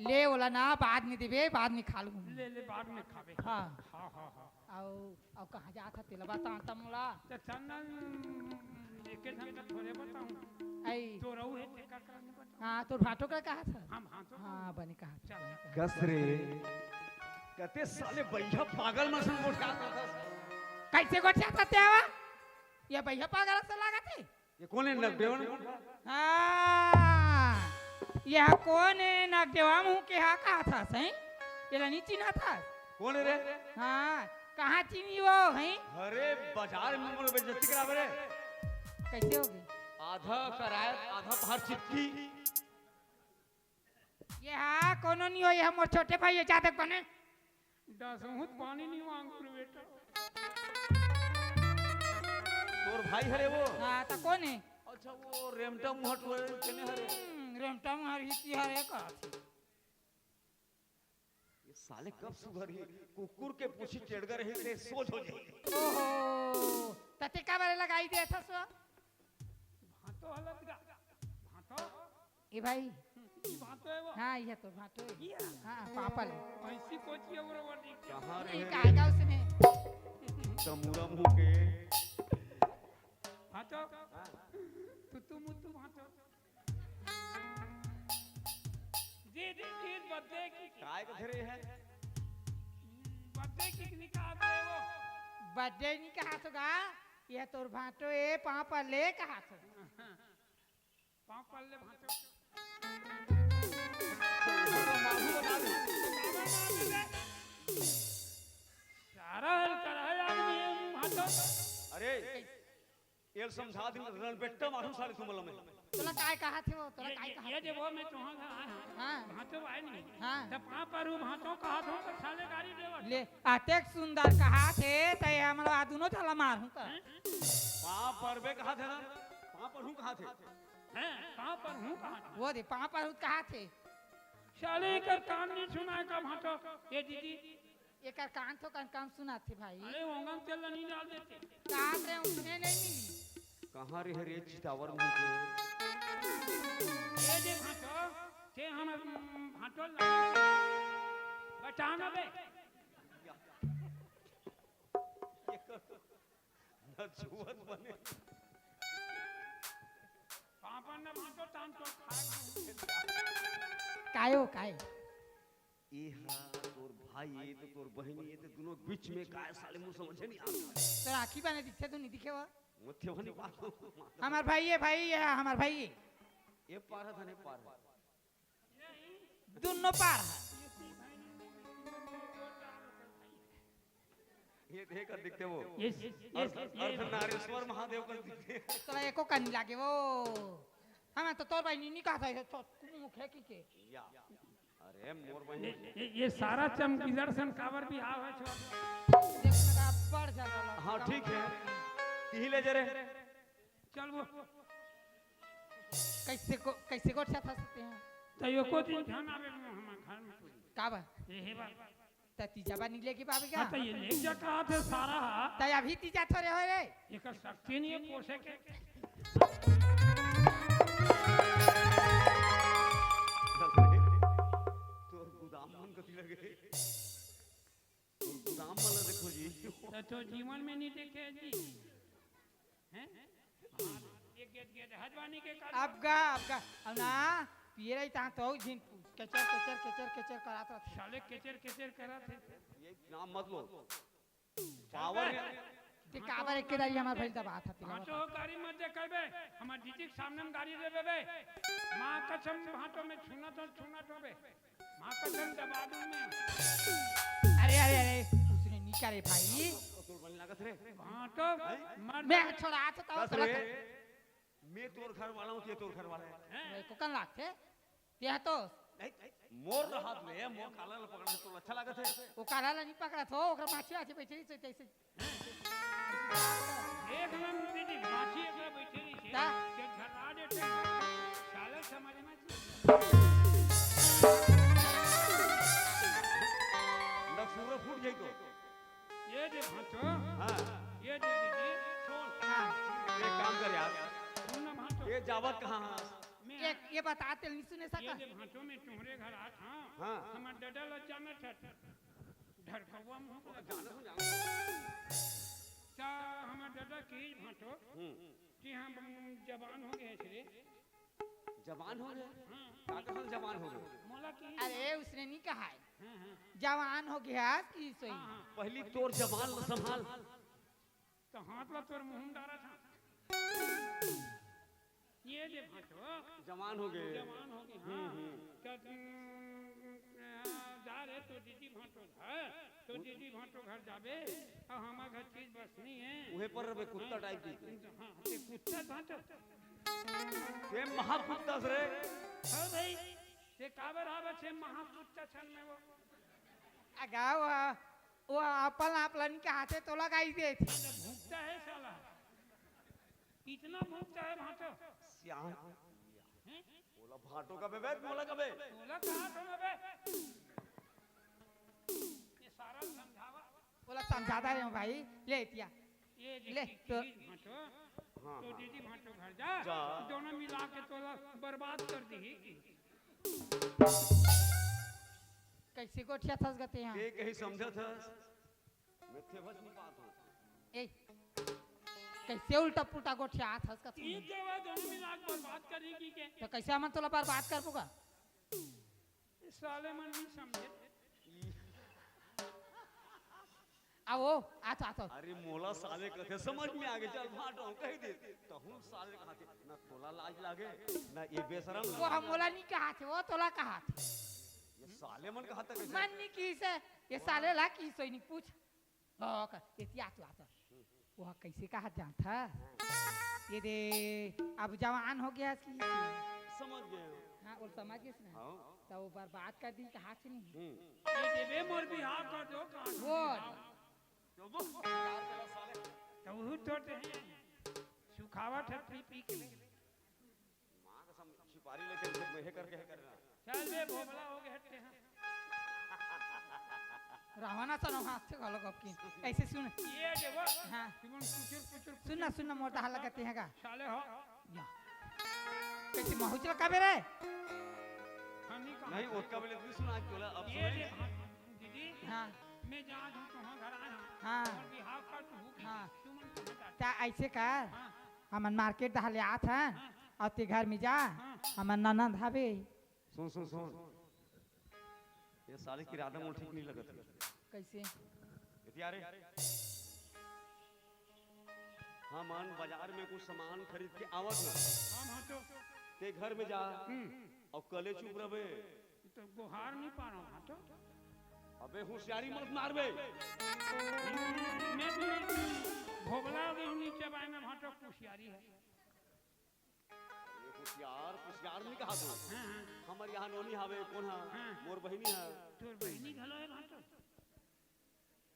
E: ले बोला ना बाद में देवे बाद में खा लूं
B: ले बाद में खावे
E: हाँ
B: हां हां हां
E: आओ कहाँ जा था तेला बता तमला
B: तो चंदन एक ढंग का थोड़े बताऊं
E: आई
B: तो रहू है टेका करने बता
E: हाँ तो भाटो का कहा था
B: हम हां तो
E: हाँ बने कहा था, बने कहा।
D: कस रे कते साले भैया पागल मसन बोल का
E: कैसे गोठिया था तेवा ये भैया पागल से लगा थे
D: ये कौन है नगदेवन
E: हाँ यह कौन है नगदेवा मुँह के हाँ कहा था सही ये नीची ना था
D: कौन है रे
E: हाँ कहाँ चीनी वो है
D: अरे बाजार में मोर बेइज्जती करावे रे
E: कैसे होगी
D: आधा करायत आधा बाहर चिट्ठी
E: ये हाँ कोनो नहीं हो ये हम छोटे भाई ये जातक बने
B: दसहूं पानी नहीं मांगू रे बेटा
D: तोर भाई हरे वो
E: हाँ तो कौन है
D: अच्छा वो रेमटा मुहट वो केने हरे
E: रेमटा में हर हिती हर एक
D: ये साले कब सुधरी कुकुर के पूछी टेढ़गर रही रे सोच हो जाई
E: ओहो तते का बारे लगाई दे था सो
B: भातो हलत गा भातो
E: ये भाई
B: भातो है वो
E: हाँ ये तो भाटो है हाँ पापा ले
B: ऐसी कोची और वो नहीं
D: कहां
E: ये
D: रे
E: कहेगा उसने
D: तमुरा मुंह के
B: भाटो तू मुतु भाटो जी बर्थडे की
D: काय कथरे है
B: बर्थडे की निकाल दे वो
E: बर्थडे नहीं कहा तो गा ये तोर भाटो ए पापा ले कहा तो
B: पाँव पल्ले भाटो सारा हल कराए आदमी भाटो
D: अरे ये समझा दिन रणपेट्टा मारू साले सुमल में
E: तोला काय कहा थे वो तोला काय कहा
B: ये जब वो मैं तुहां घर आया
E: हाँ
B: भाटो आए नहीं
E: हाँ
B: जब पाँव पर भाटो कहा था तो साले गाड़ी देवा
E: ले अतेक सुंदर कहा थे तय हमरा दोनों चला मारू का
D: पाँव पर बे कहा थे ना पाँव पर हूँ कहा थे
B: हैं पाँव पर हूँ कहा
E: वो दे पापा कहा थे
B: साले कर कान नहीं सुना का भाटो ये दीदी
E: एक कान तो कान सुना थे भाई
B: अरे होंगन तेल नहीं डाल देते
E: कहा थे उसने नहीं मिली
D: कहाँ रे हरे चितावर मुंह के
B: ये जे भाटो ते हम भाटो बचाना बे
D: न जुवत बने
B: पापा ने भाटो तान तो खाए
E: कायो काय
D: ये हाँ तोर भाई ये तो तोर बहन ये तो दोनों बीच में काय साले मुंह समझे नहीं आता
E: तो आखी बने दिखे तो नहीं दिखे वो
D: मुझे वहाँ नहीं पास
E: हमार भाई है हमार भाई है
D: ये पार था नहीं पार
E: दोनों पार है
D: ये देख कर दिखते वो
B: यस
D: अर्धनारीश्वर महादेव कर दिखते
E: तोला एको कानी लागे वो हमें तो तोर भाई नहीं कहा था तो मुख है की के
D: या अरे मोर बहन
B: ये सारा चमकीदड़ सन कावर भी आवे छो
E: देखने का बढ़ जा रहा
D: हाँ ठीक है यही ले जरे
B: चल वो
E: कैसे को था सकते हैं
B: तो यो को दिन ध्यान आवे हम घर में
E: का बा
B: ये है बा
E: तती जबा निकले की पावे क्या
B: हाँ तो ये ले जा कहा थे सारा
E: तय अभी तीजा थोड़े हो रे
B: एक शक्ति नहीं है कोसे के
D: तोर गोदाम मन कथी लगे तोर गोदाम मन देखो जी
B: तो जीवन में नहीं देखे जी हैं ये गेट हजवानी के कारण
E: अब ना पिए रही ता तो झिन कचर करात रहा
B: साले केचर करा थे
D: ये नाम मत लो पावर
E: ते काबर एक दाई हमार भइल दबा था तिला
B: भाटो गाड़ी मत दे करबे हमर दीदी के सामने में गाड़ी दे देबे मां कसम भाटो में छूना तो बे मां कसम दबा दूं मैं
E: अरे उसने नहीं करे भाई
D: तोर बन लागत रे
B: भाटो मर
E: मैं छोड़ा तो
D: कस रे मैं तोर घर वाला हूं ये तोर घर वाला है
E: मेरे को कन लागते ते तो
D: मोर हाथ में मोर काला ल पकड़ना तो अच्छा लागत है
E: वो काला नहीं पकड़ा तो ओकर माछी आछी बैठी रही तैसे
B: एक हम दीदी माछी एकरा बैठे रही छे
E: ता?
B: के घरा देते साले समझ में
D: नसूर फूट जाई तो
B: ये जे भाटो
D: हां
B: ये जे दीदी सुन
E: हां
D: एक काम कर यार
B: सुन ना भाटो
D: ये जावत कहां
B: मैं
E: ये बताते नहीं सुने
B: ये
E: सका
B: जे भाटो में तुम्हारे घर आ था
D: हाँ।
B: हमर डडल अचानक ढड़कवा मुंह पर
D: जाना हो
B: ता हमर डडा की भाटो कि हम जवान हो गए छे
D: जवान हो गए का कहल जवान हो गए
B: मोला की
E: अरे उसने नहीं कहा है
B: हां
E: जवान हो गया की सोई
D: पहली तोर जवान ल संभाल
B: तो हाथ ला तोर मुंह में डाला था ये जे भाटो
D: जवान हो गए
B: जवान हो गए हां जा रे तो दीदी भाटो घर तो दीदी भाटो घर जाबे और हमार घर चीज बस नहीं है
D: उहे पर रबे कुत्ता टाइप की
B: हां ते कुत्ता भाटो
D: ते महाकुत्ता रे
B: हां भाई ते काबर आवे छे महाकुत्ता छन में वो
E: अगाव वो अपन के हाथे तो लगाई दे थी
B: भूखता है साला इतना भूखता है भाटो
D: सियान बोला भाटो का बेबे बोला कबे
B: बोला कहां तुम बे ये सारा समझावा
E: बोला समझाता है भाई ले तिया
B: ये
E: ले,
B: तो
E: तो-
B: भाटो
D: हाँ,
B: तो
D: हाँ।
B: दीदी भाटो घर जा
D: जा।
B: दोनों मिला के तो बर्बाद कर दी
E: कैसे को ठिया थस गते हैं
D: ये कहीं समझा था मैं थे बस नहीं बात हो
E: ए कैसे उल्टा पुल्टा गोठिया हाथ हंस का
B: ठीक है वो दोनों मिला के बर्बाद करेगी के
E: तो कैसे हम तोला पर बात कर पूगा
B: इस साले मन नहीं समझे
E: आओ आता आता
D: अरे मोला साले कथे समझ में आगे चल भाटो कह दे तो हूं साले कहा थे ना तोला लाज लागे ना ये बेशरम
E: वो हम मोला नहीं कहा थे वो तोला कहा थे
D: ये साले मन कहा था कैसे
E: मन नहीं की से ये साले ला की सोई नहीं पूछ हो का ये तू आता वो कैसे कहा जानता ये दे अब जवान हो गया इसकी
D: समझ गए
E: हाँ और समझ गए ना
D: हां
E: तो वो बर्बाद कर दी कहा से नहीं
B: ये देवे मोर बिहार कर दो कहां
E: वो
B: तो वो तोड़ते हैं सुखावट है पी पी के
D: मां कसम सिपारी लेके मैं करके है करना
B: चल बे भोबला हो गए हटते हैं
E: रावणा सा हाथ से गलो गप की ऐसे सुन
B: ये देवो
E: हाँ
B: तुम कुचुर
E: सुनना सुनना मोटा हाल लगते हैं का
B: साले हो
E: या कैसे माहुचला का बेरे
B: हनी का
D: नहीं उसका बोले तू सुना चला अब
B: ये
D: सुन
B: दीदी
E: हाँ
B: मैं जहां हूं तो घर आया
E: हाँ
B: और बिहार का तो हूं
E: हाँ
B: तुमन कहां
E: ता ऐसे कर
B: हां
E: हमन मार्केट दहाले आत हैं और ते घर में जा हमन ननद हवे
D: सुन ये साले की राधा मोल ठीक नहीं लगत
E: कैसे
D: यारे हाँ मान बाजार में कुछ सामान खरीद के आवत ना
B: हम हटो
D: ते घर में जा और कले चुप रहे
B: तो गुहार नहीं पा रहा हटो
D: अबे होशियारी मत मारबे
B: मैं भी भोगला भी नीचे बाय में हटो कुशियारी है
D: ये होशियार नहीं कहा तू
B: हां हां
D: हमर यहाँ नोनी हावे कौन हा मोर बहिनी है
B: तोर बहनी घलो है हटो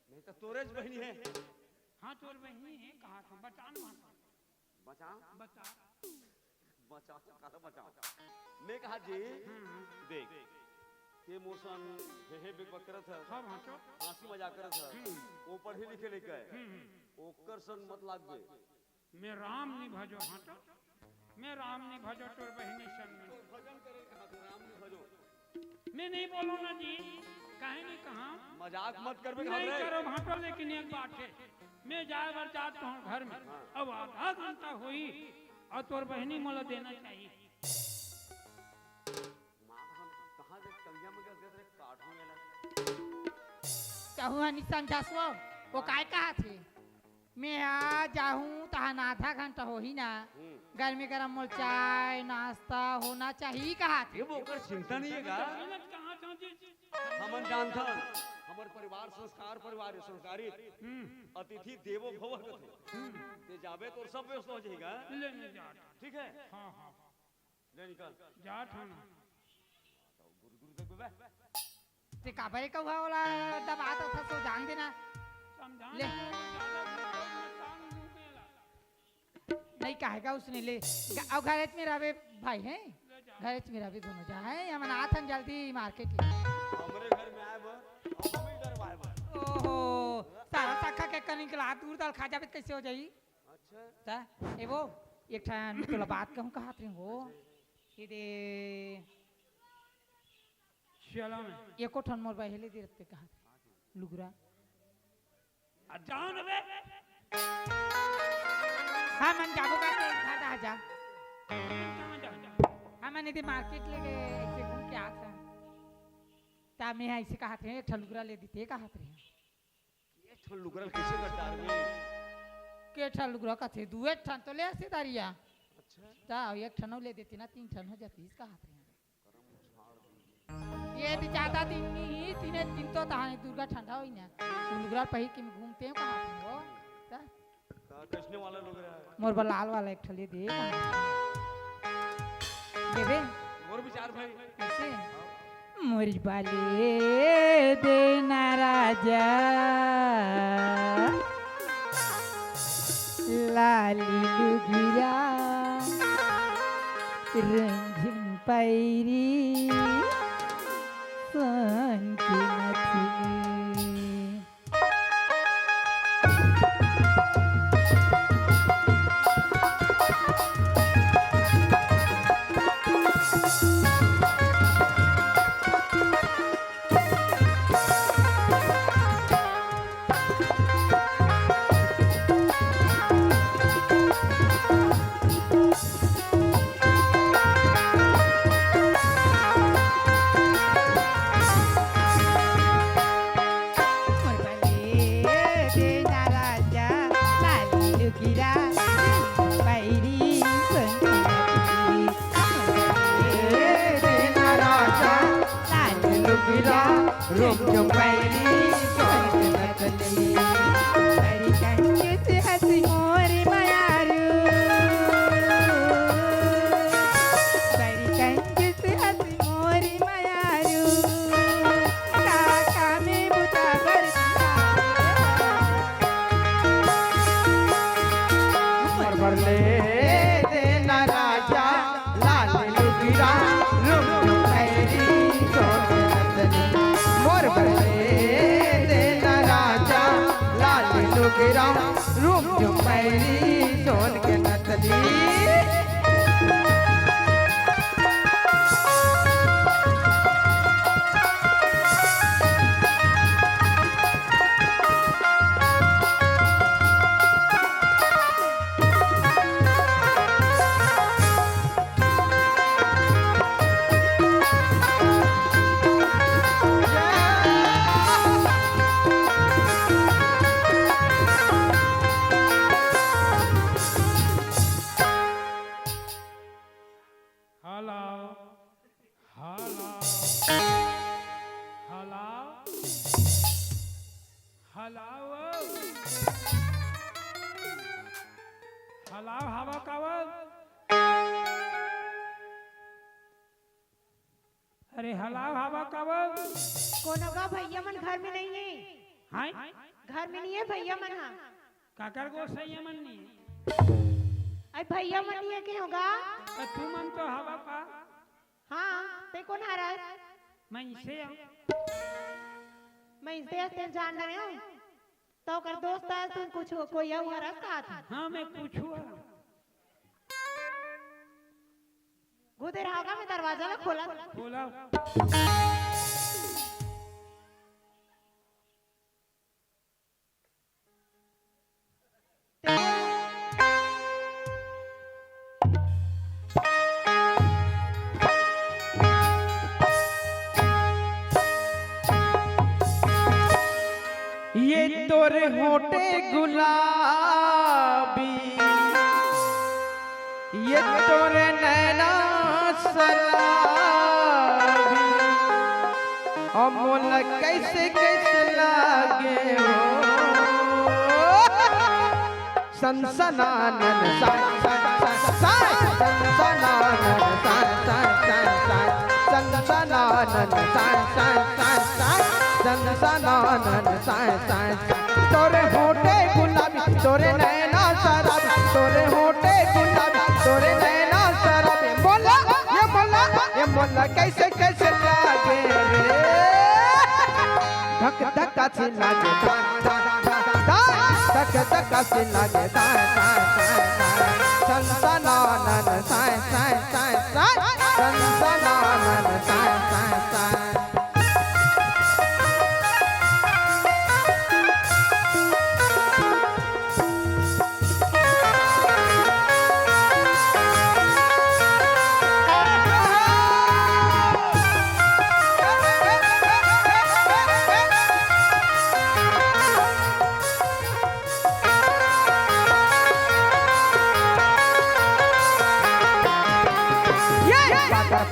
D: नहीं तो तोरेज बहिनी है
B: हां तोर बहनी है कहा था बचान मां
D: बचा
B: बता
D: बचा कहा बचा मैं कहा जी देख ये मोसन हे बिग बकरत है
B: सब हटो
D: हंसी मजाक करत है वो पढ़े लिखे लेके ओकर संग मत लागबे
B: मैं राम नहीं भजो हटो मैं राम नहीं भजो तोर बहनी संग में
D: भजन करे कहा तू राम नहीं भजो
B: मैं नहीं बोलूं ना जी काहे नहीं कहा
D: मजाक मत करबे
B: नहीं
D: घबरे
B: करो हटो लेकिन एक बात है मैं जाए बार जाता हूँ घर में अब आधा घंटा हुई और तोर बहनी मोला देना चाहिए
D: मां हम कहां देख कलिया में गए रे काठों वाला
E: चाहू निशान जासो वो काय कहा थे मैं आ जाऊं तहन आधा घंटा हो ही ना गर्मी गरम मोल चाय नाश्ता होना चाहिए कहा थे
D: ये ओकर चिंता नहीं है गा
B: मिनट कहाँ चाहती
D: हमन जानथन हमर परिवार संस्कार परिवार है संस्कारी अतिथि देवो भव कथे ते जाबे तो सब व्यस्त हो जाएगा
B: ले नहीं जा
D: ठीक है
B: हाँ हाँ
D: ले निकल
B: जाट होना
D: गुरु देख बे
E: ते काबरे का हुआ वाला दबा तो था तो जान देना
B: समझा
E: ले। नहीं कहेगा उसने ले अब घर में रहे भाई हैं घर में रहे दोनों जा है हम आथन जल्दी मार्केट ले
D: हमरे घर में आए बा हम ही डरवाए बा
E: ओहो सारा सखा के कनिक ला दूर दाल खा जाबे कैसे हो जाई
D: अच्छा
E: ता ए वो एक ठन तोला बात कहूं कहा थे हो ये दे
B: चलो मैं
E: एको ठन मोर बहेले दे पे कहा थे लुगरा
B: जान बे
E: हां मन जाबो का के घर आ जा
B: कहाँ जा
E: हां मैंने दे मार्केट ले गए ऐसे घूम के आ था ता मैं ऐसे कहा थे ठन लुगरा ले देते कहा थे
D: ये ठन लुगरल कैसे करता रे
E: के ठन लुगरा का थे दुए ठन तो ले से दारिया
D: अच्छा
E: ता एक ठन ले देती ना तीन ठन हो जाती कहा थे ये भी ज्यादा दिन नहीं तीने दिन तो तहाने दुर्गा ठंडा होई ना लुगरा पहिर के घूमते हैं कहां पे हो ता
D: कसने वाला लोग रहा
E: मोर बा लाल वाला एक ठले दे देबे
D: और विचार भाई
E: ऐसे मोर बाले देना राजा लाली लुगिरा रंजन पैरी सन की मछली
C: रूप जो पैरी सोन के नथनी
E: बड़ी कंजूस हंसी मोरी मायारू बड़ी कंजूस हंसी मोरी मायारू काका में बुता
C: मोर ले देना राजा लाल लुगिरा रूप जो पैरी सोन के नथनी मोर ले देना राजा लाल लुगिरा रूप जो पैरी सोन के नथनी
B: हेलो हेलो हेलो हेलो हवा कावल अरे हलाव हवा कावल
F: कोनो का भैया मन घर में नहीं है।
B: हाय
F: घर में नहीं है भैया मन। हाँ
B: काकर को सही मन नहीं
F: अरे भैया मन नहीं है के होगा।
B: तू मन तो हवा का
F: हाँ ते कौन आ रहा है।
B: मैं इसे
F: मैं इसे तेरे जान रहे हूँ तो कर दोस्त है तुम कुछ कोई और हरा का था।
B: हाँ मैं पूछूँ
F: गुदे रहा मैं दरवाजा ला खोला
B: बोला
C: ये तोरे होठे गुलाबी ये तोरे नैना सलाबी और मोला कैसे कैसे लागे हो सनसनानन सान सान सान सान सनसनानन सान सान सान सान सनसनानन सान सान सान सान सनसनानन सान सान तोरे होठे गुलाबी तोरे नैना शराबी तोरे होठे गुलाबी तोरे नैना शराबी ये मोला कैसे कैसे लागे रे धक धक से लागे धक धक से लागे सनसनानन सान सान सान सान सनसनानन सान सान सान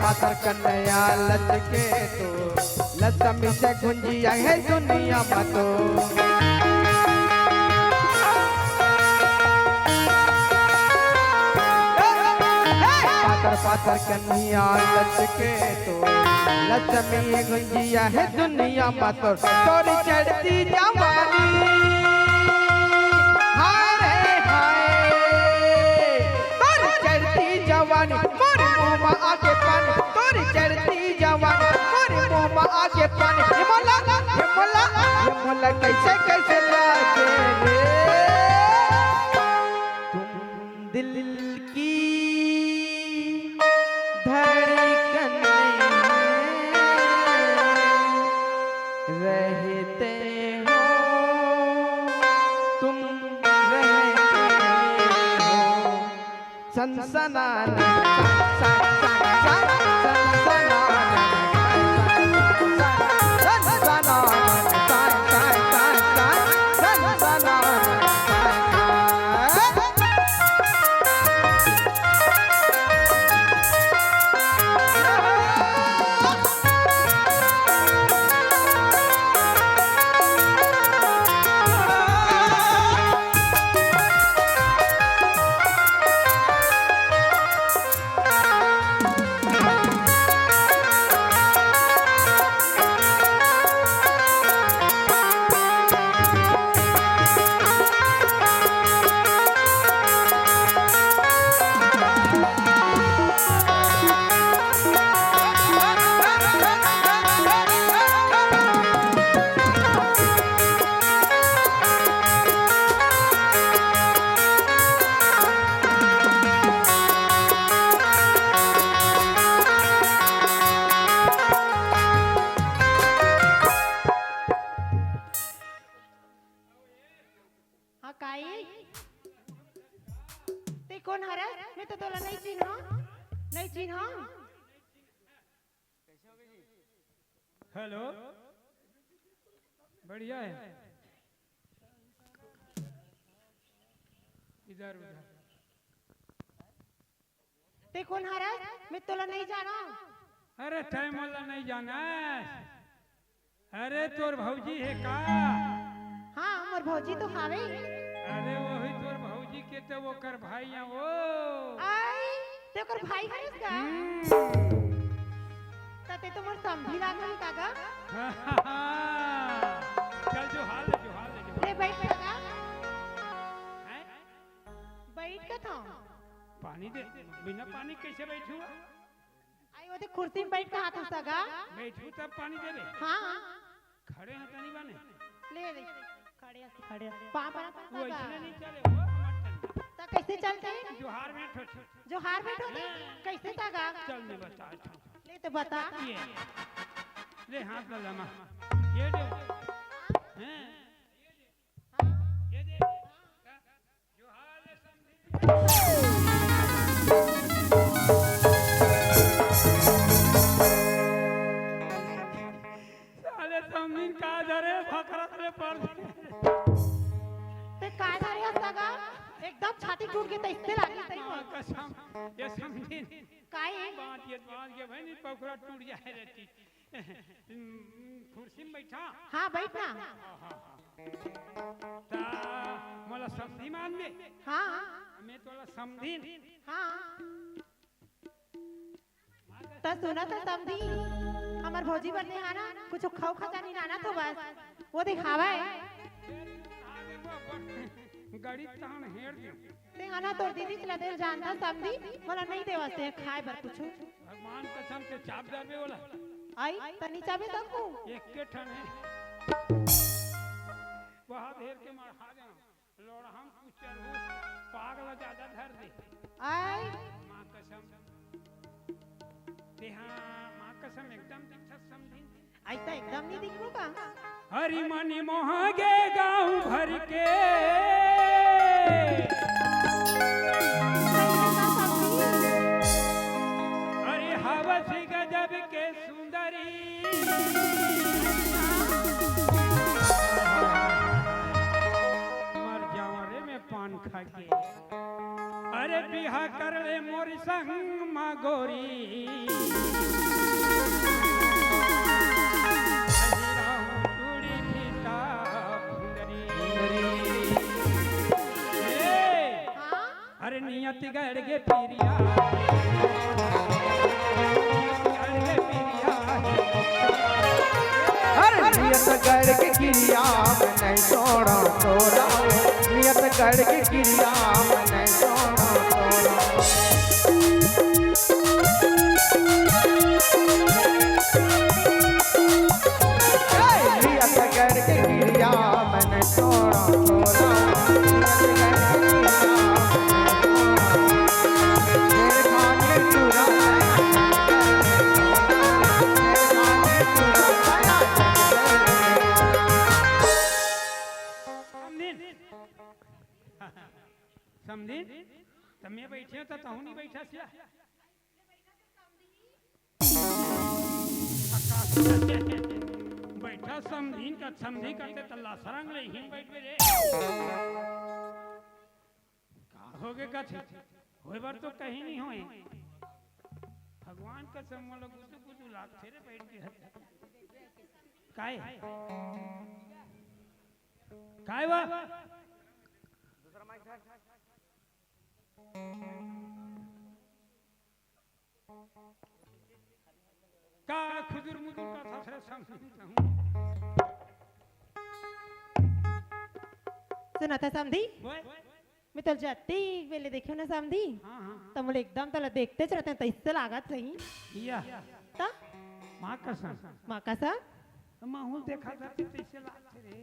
C: पातर कन्हैया लचके तो लचमी से गुंजिया है दुनिया में तो पातर पातर कन्हैया लचके तो लचमी गुंजिया है दुनिया में तो तोरी चढ़ती जवानी हाय हाय तोरी चढ़ती जवानी मोरे मुंह में आके पानी तोरी चढ़ती जवानी मोरे मुंह में आके पानी ये मोला कैसे कैसे लागे रे तुम दिल की धड़कन में रहते हो तुम रहते हो सनसनानन
F: हाँ काई ते कौन हरा मैं तो तोला नहीं चिन्हा
B: हेलो बढ़िया है इधर उधर
F: ते कौन हरा मैं तोला नहीं जाना
B: अरे टाइम वाला नहीं जाना है अरे तोर भौजी है का
F: हाँ मोर भौजी तो हावे
B: अरे वही तोर भौजी के तो वो कर भाई हैं वो
F: आई ते ओकर भाई हरस का तते तो मोर समझी लागल कागा
B: चल जो हाल
F: ले बैठ कागा
B: है
F: बैठ का था
B: पानी दे बिना पानी कैसे बैठू
F: आई वो ते कुर्सी में बैठ के हाथ हंसागा
B: बैठू तब पानी दे दे
F: हाँ
B: खड़े हैं तनी बाने
F: ले खड़े पाँव पर
B: वो इसने नहीं चले वो मटन
F: ता कैसे चलते
B: जोहार में ठो
F: जो हार बैठो थे कैसे तागा
B: चल नहीं बता
F: ले तो बता
B: ये ले हाथ लगा मा ये दे हैं ये दे जोहार ले समझी साले समझी का धरे फकरा ले पड़
F: ते काय धारे हंसागा एकदम छाती टूट के तैसे लागी तई
B: कसम ये समझी
F: काय
B: बात ये भाई नहीं पकड़ा टूट जाए रहती कुर्सी में बैठा
F: हाँ बैठ ना
B: ता मला समझी मान दे
F: हाँ
B: मैं तोला समझी
F: हाँ ता सुना था समझी हमार भौजी बनने आना कुछ खाओ खाता नहीं नाना तो बस वो दिखावा है
B: गाड़ी तान हेर दे
F: ते आना तो दीदी चला दे जानता समझी मला नहीं देवाते खाए बर कुछ
B: भगवान कसम से चाप जाबे वाला
F: आई तनी चाबे तकू
B: एक के ठन है बहुत हेर के मार खा जा लोड़ हम कुछ चढ़ू पागल ज्यादा धर दे
F: आई
B: मां कसम ते हां मां कसम एकदम दिखत समझी
F: आई तो एकदम नहीं दिखू का
B: हरि मनी मोहगे गाँव भर के अरे हवस गजब के सुंदरी मर जाऊं रे मैं पान खा के अरे बिहा कर ले मोर संग माँ गोरी अरे नियत गड़ के पीरिया
C: अरे नियत गढ़ के क्रिया में नहीं छोड़ा तोरा नियत गढ़ के क्रिया में नहीं छोड़ा तोरा नियत गढ़ के क्रिया में नहीं छोड़ा तोरा नियत गढ़ के क्रिया मेरे खाने चुरा
B: समझी तमे बैठे तो तहु नहीं बैठा सिया बैठा समझी का समझी करते तल्ला सरंग ले ही बैठ रे का होगे का होए बार तो कहीं नहीं होए भगवान का सम लोग कुछ कुछ लाख तेरे बैठ के काय काय वा का खुदुर मुदुर का ससरे समझता हूँ
F: सुना था समझी
B: ओए
F: मैं तो जाती वेले देखियो ना समझी
B: हाँ हाँ
F: तो मुझे एकदम तला देखते रहते हैं तो इससे लागत सही
B: या
F: ता
B: माँ कसम
F: माँ का सा
B: माहौल देखा था कैसे लागते रे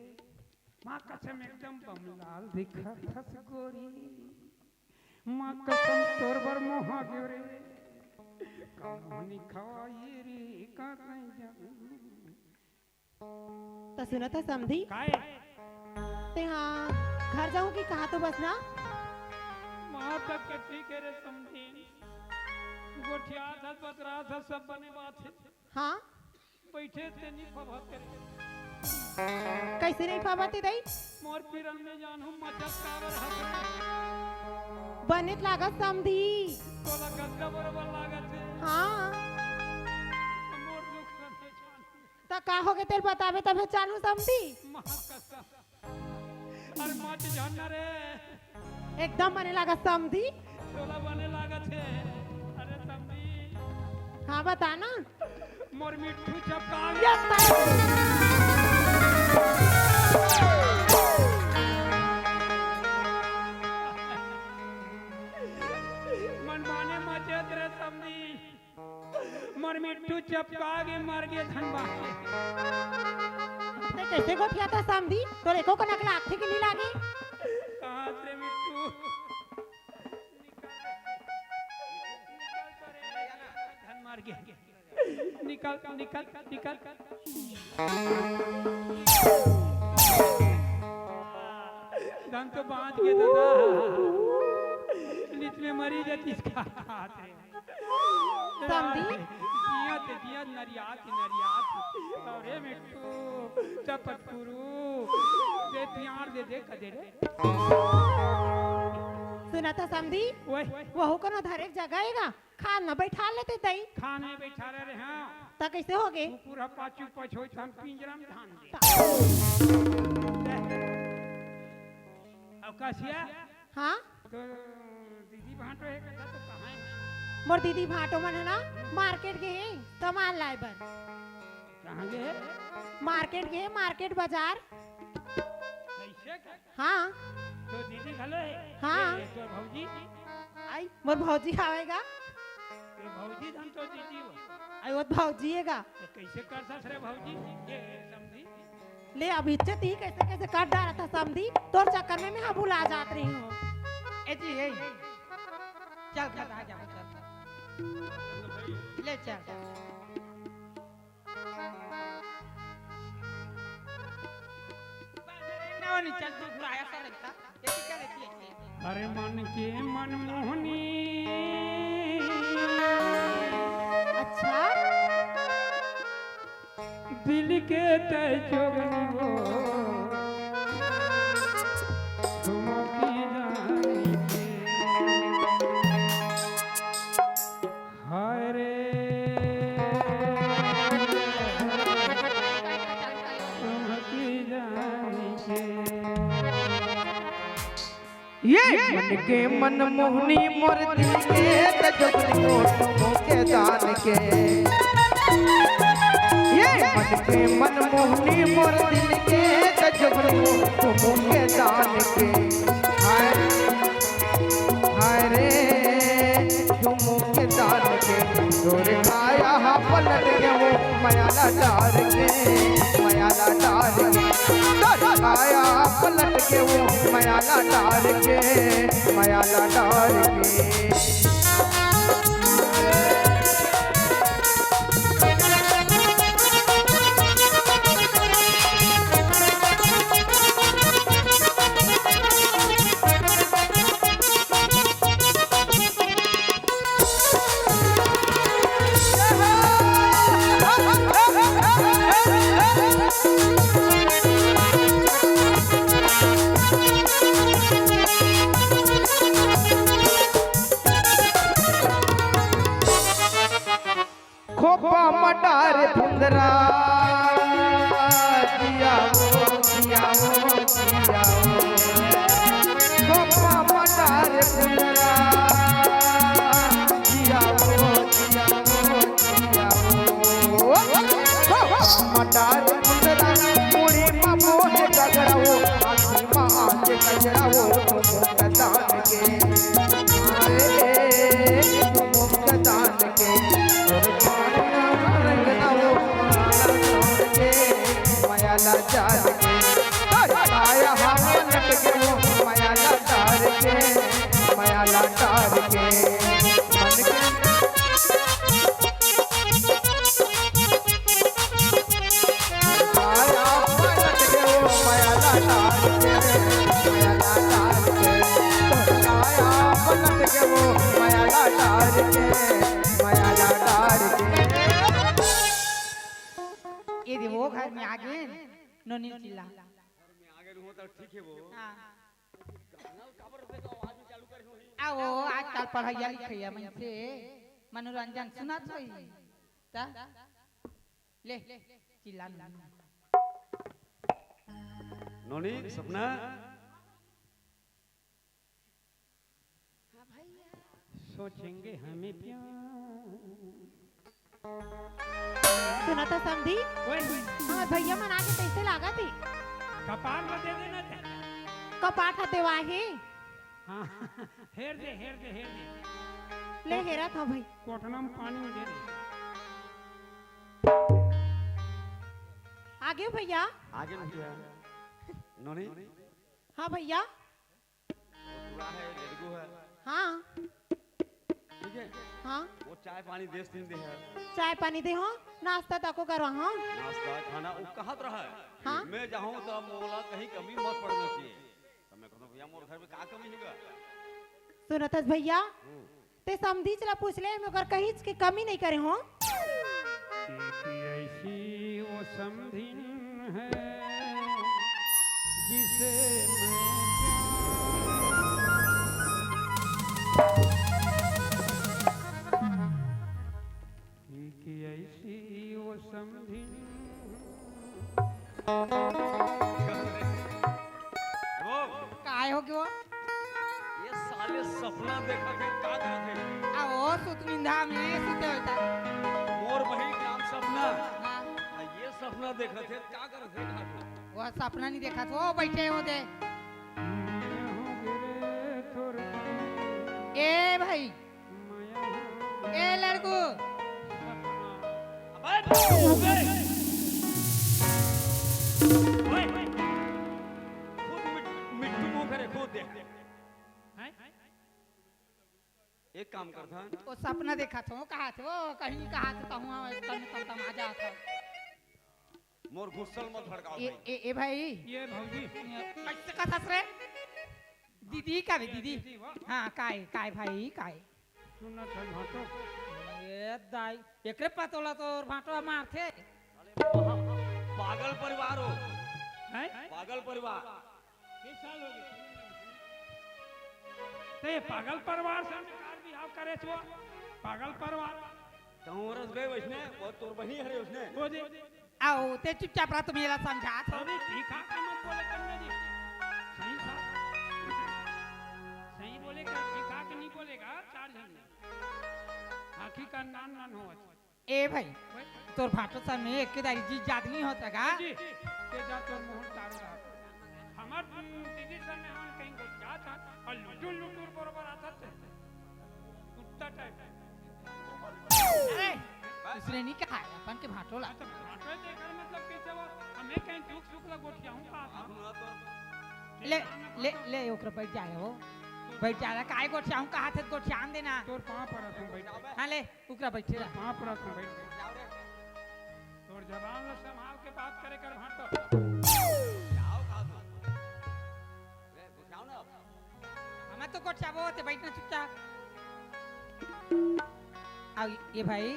B: माँ कसम एकदम बमलाल दिखा थस गोरी माँ कसम तोर बर मोहा गियो रे कहानी खवाई रे का कहीं जा
F: तो सुना था समझी
B: काय
F: ते हाँ घर जाऊं कि कहा तो बस ना
B: वहां तक के ठीक है रे समझी गोठिया था बतरा था सब बने बात है
F: हाँ
B: बैठे थे नहीं फबत करे
F: कैसे नहीं पावती दई
B: मोर पीरन में जानू मचत कावर हस
F: बनित लागत समधी
B: तोला गद्दा बरोबर लागत है
F: हाँ
B: मोर दुख रहे जान
F: तो का हो गए तेरे बतावे तब चालू समधी
B: महाकसा अरे मच जान रे
F: एकदम बने लागत समधी
B: तोला बने लागत है अरे समझी
F: हाँ बता ना
B: मोर मिट्ठू चपका मन माने मचत रे समझी मोर मिट्ठू चपका के मर गए धनबा
F: ते कैसे गोठिया था समधी तो एको को नकला आखे के नहीं लागे
B: कहां से मिट्ठू धन मार गया निकल निकल निकल धन तो बांध के दादा नीच में मरी जाती इसका हाथ रे
F: समधी
B: जिया नरियात नरियात अरे मिट्टू चपट पुरू दे प्यार दे दे कदे रे
F: सुना था समधी
B: ओए
F: वहू को ना धरे जगह खान न बैठा लेते तई
B: खाने बैठा रहे हां
F: ता कैसे हो गए
B: पूरा पाछू पछो हम पिंजरा में धान दे अवकाशिया
F: हाँ
B: तो दीदी भांटो है कथा तो कहां है
F: मोर दीदी भाटो मन है ना मार्केट गए सामान लाए बर
B: कहां गए
F: मार्केट गए मार्केट बाजार
B: कैसे का
F: हाँ
B: तो दीदी घलो है
F: हाँ।
B: ये तो भौजी
F: आई मोर भौजी आवेगा
B: तो भौजी धन तो दीदी हो
F: आई वो भौजीएगा
B: तो कैसे कर सस रे भौजी ये समझी
F: ले अब इज्जत ही कैसे कैसे काट डाला था समधी तोर चक्कर में मैं हाँ भुला जात रही हूँ
E: ए जी ए चल चल आ जा चल ले चल नवनी चल तू बुलाया सर लगता ये क्या लेती है
B: अरे मन के मनमोहनी
F: अच्छा
B: दिल के तय जोगनी हो तुमो की जानी के हाय रे तुमो की जानी के
C: ये मन के मन मोहनी मोर दिल के तजबनी को के दान के ये मन के मन मोहनी मोर दिल के तजबनी को के दान के हाय हाय रे तुम के दान के तोरे आया हा पलट के वो मयाला डार के मयाला डार के आया पलट के वो मयाला डार के मयाला डार के खोपा मटार फुंदरा जिया वो खोपा मटार फुंदरा जिया वो मटार फुंदरा मुड़ी मा मोहे गगरा वो आखी मा आके गजरा वो तुम दान के तुम दान के मयाला डाल के आया हम लट के वो मयाला डाल के मयाला डाल के मन के आया हम लट के वो मयाला डाल के मयाला लाचार के तोर काया पलट के वो माया लाचार के माया लाचार के
E: ये दे वो घर में आगे नोनी चिल्ला
D: मैं आगे रहूं तो ठीक है वो
E: हाँ
D: गाना काबर पे तो आवाज में चालू करे होई
E: आओ आजकल पढ़ाई लिखाई में से मनोरंजन सुना छोई ता ले चिल्ला
D: नोनी सपना
B: सोचेंगे हमें प्यार
F: सुना तो समझी
B: ओए
F: हाँ भैया मना के कैसे लागा थी
B: कपार में दे देना था
F: कपाट हते वाहे
B: हाँ हेर दे
F: ले हेरा था भाई
B: कोठना में पानी में दे दे
F: आगे भैया
D: आगे नहीं है नोनी
F: हाँ भैया
D: पूरा है लड़को है
F: हाँ
D: ठीक है
F: हाँ
D: वो चाय पानी देश दिन दे है
F: चाय पानी दे हो नाश्ता तको करो हाँ
D: नाश्ता खाना वो कहत रहा है
F: हाँ?
D: मैं जाऊं तो मोला कहीं कमी मत पड़ना चाहिए तो मैं कहता भैया मोर घर में का कमी होगा
F: सुनतस भैया ते समझी चला पूछ ले मैं ओकर कहीं के कमी नहीं करे हो
B: ऐसी वो समधिन है जिसे मैं कि ऐसी वो समधिन
D: वो
E: काय हो गयो
D: ये साले सपना देखा थे का करते
E: आओ सुत निंदा में सुते होता
D: मोर बहिन के नाम सपना
E: हाँ
D: आ ये सपना देखा थे का करते
E: वो सपना नहीं देखा तो बैठे हो दे ए भाई ए लड़को
D: अबे तू गए ओए खुद मिट्टू मुंह करे खुद देख एक काम करता
E: वो सपना देखा था वो कहा थे वो कहीं कहा था हुआ कहीं तम आ जा था
D: मोर गुस्सल मत भड़काओ
E: ए
D: भाई
E: ए भाई
B: ये भौजी
E: कैसे कथा रे दीदी का भी दीदी हाँ काय काय भाई काय
B: सुना था भाटो
E: ए दाई एकरे पतोला तो भाटो मार थे
D: पागल परिवार हो
B: हैं
D: पागल परिवार
B: किस साल हो गए ते पागल परिवार से कार बिहाव करे छो पागल परिवार
D: तोरस गए वैसने वो तोर बही हरे उसने
B: वो दे
E: आओ ते चुपचाप रहा तो मेरा समझा था
B: अभी तीखा का मत बोले करने जी सही था सही बोलेगा तीखा के नहीं बोलेगा चार जन आखी का नान नान हो
E: ए भाई तोर भाटो सामने एक के दारी जी जादनी होता का
B: जी ते जा तोर मोहन तारो रहा हमार दीदी सामने हम कहीं को जा था और लुटुर लुटुर बरोबर आता थे कुत्ता टाइप
E: अरे दूसरे नहीं कहा अपन के भाटो ला
B: तो भाटो देखकर मतलब कैसे वो हमें कहीं दुख सुख ला गोठिया हूं का
D: सुना तो
E: ले ले ले ओकरा बैठ जाए हो बैठ जा रहा काय गोठिया हूं कहा थे गोठिया आन देना
B: तोर पांव पर तुम बैठ
E: हां ले ओकरा बैठे रहा
B: पांव पर तुम बैठ तोर जबान ला संभाल के बात करे कर भाटो
D: जाओ का तू ले बुझाओ ना
E: हमें तो गोठिया वो ते बैठना चुपचाप आओ ये भाई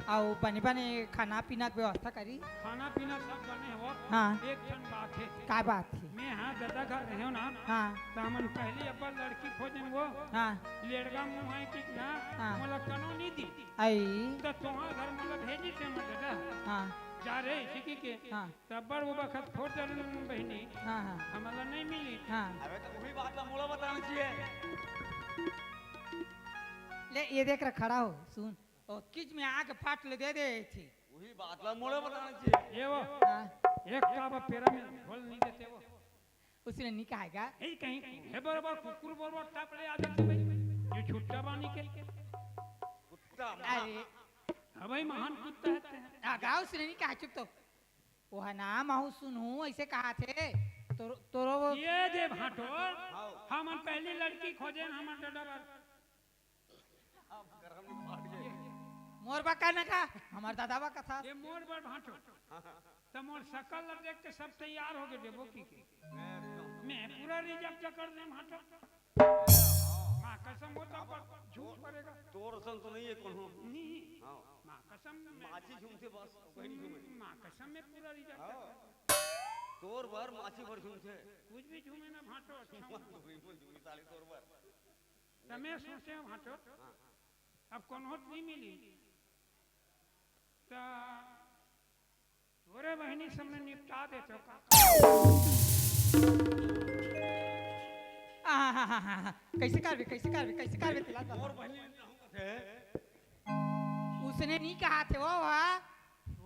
E: आओ बने बने खाना पीना की व्यवस्था करी
B: खाना पीना सब बने हो
E: हाँ
B: एक क्षण बात है
E: का बात थी
B: मैं हाँ दादा घर रहे हो ना
E: हाँ
B: तो हमन पहली अब्बा लड़की खोजन वो
E: हाँ
B: लेड़गा मुंह है कि ना
E: हाँ।
B: मोला कनो नहीं दी
E: आई
B: तो तुम्हार घर मोला भेजी से मत दादा
E: हाँ
B: जा रहे सिकी के
E: हाँ
B: तब्बर वो बखत खोज दरन बहनी
E: हाँ हाँ
B: हमला नहीं मिली
E: हाँ
D: अबे तो वही बात ला मोला बताना चाहिए
E: ले ये देख रहा खड़ा हो सुन और किच में आग फाट ले दे थी
D: वही बात ला मोला बताना चाहिए
B: ये वो
E: हाँ
B: एक काबा पेरा में खोल नहीं देते वो
E: उसने नहीं कहेगा
B: यही कहीं है बराबर कुकुर बराबर टाप ले आते थे भाई जो छुट्टा बानी के
D: कुत्ता
E: अरे
B: हाँ भाई महान कुत्ता है
E: आगा उसने नहीं कहा चुप तो वो है ना महू सुनू ऐसे कहा थे तो वो
B: ये दे भाटो हमन पहली लड़की खोजे हमन डडा
E: मोर बका न का हमार दादा बका था
B: ये मोर बड़ भाटो तो मोर शकल देख के सब तैयार हो गए देवो की के मैं पूरा रिजर्व कर दे हाटो मां कसम होता पर झूठ पड़ेगा
D: तोर सन तो नहीं है कोनो
B: नहीं
D: हां
B: मां कसम में
D: माछी झूमते बस कोई नहीं झूमे
B: मां कसम में पूरा रिजर्व
D: हाँ। तोर भर माछी भर झूमते
B: कुछ भी झूमे ना भाटो अच्छा
D: झूमी साली तोर भर
B: समय सोचे भाटो अब कौन होत नहीं मिली ता तोरे बहनी सबने निपटा देते हो का
E: कैसे करबे तिला
D: तोर बहनी है
E: उसने नहीं कहा थे वो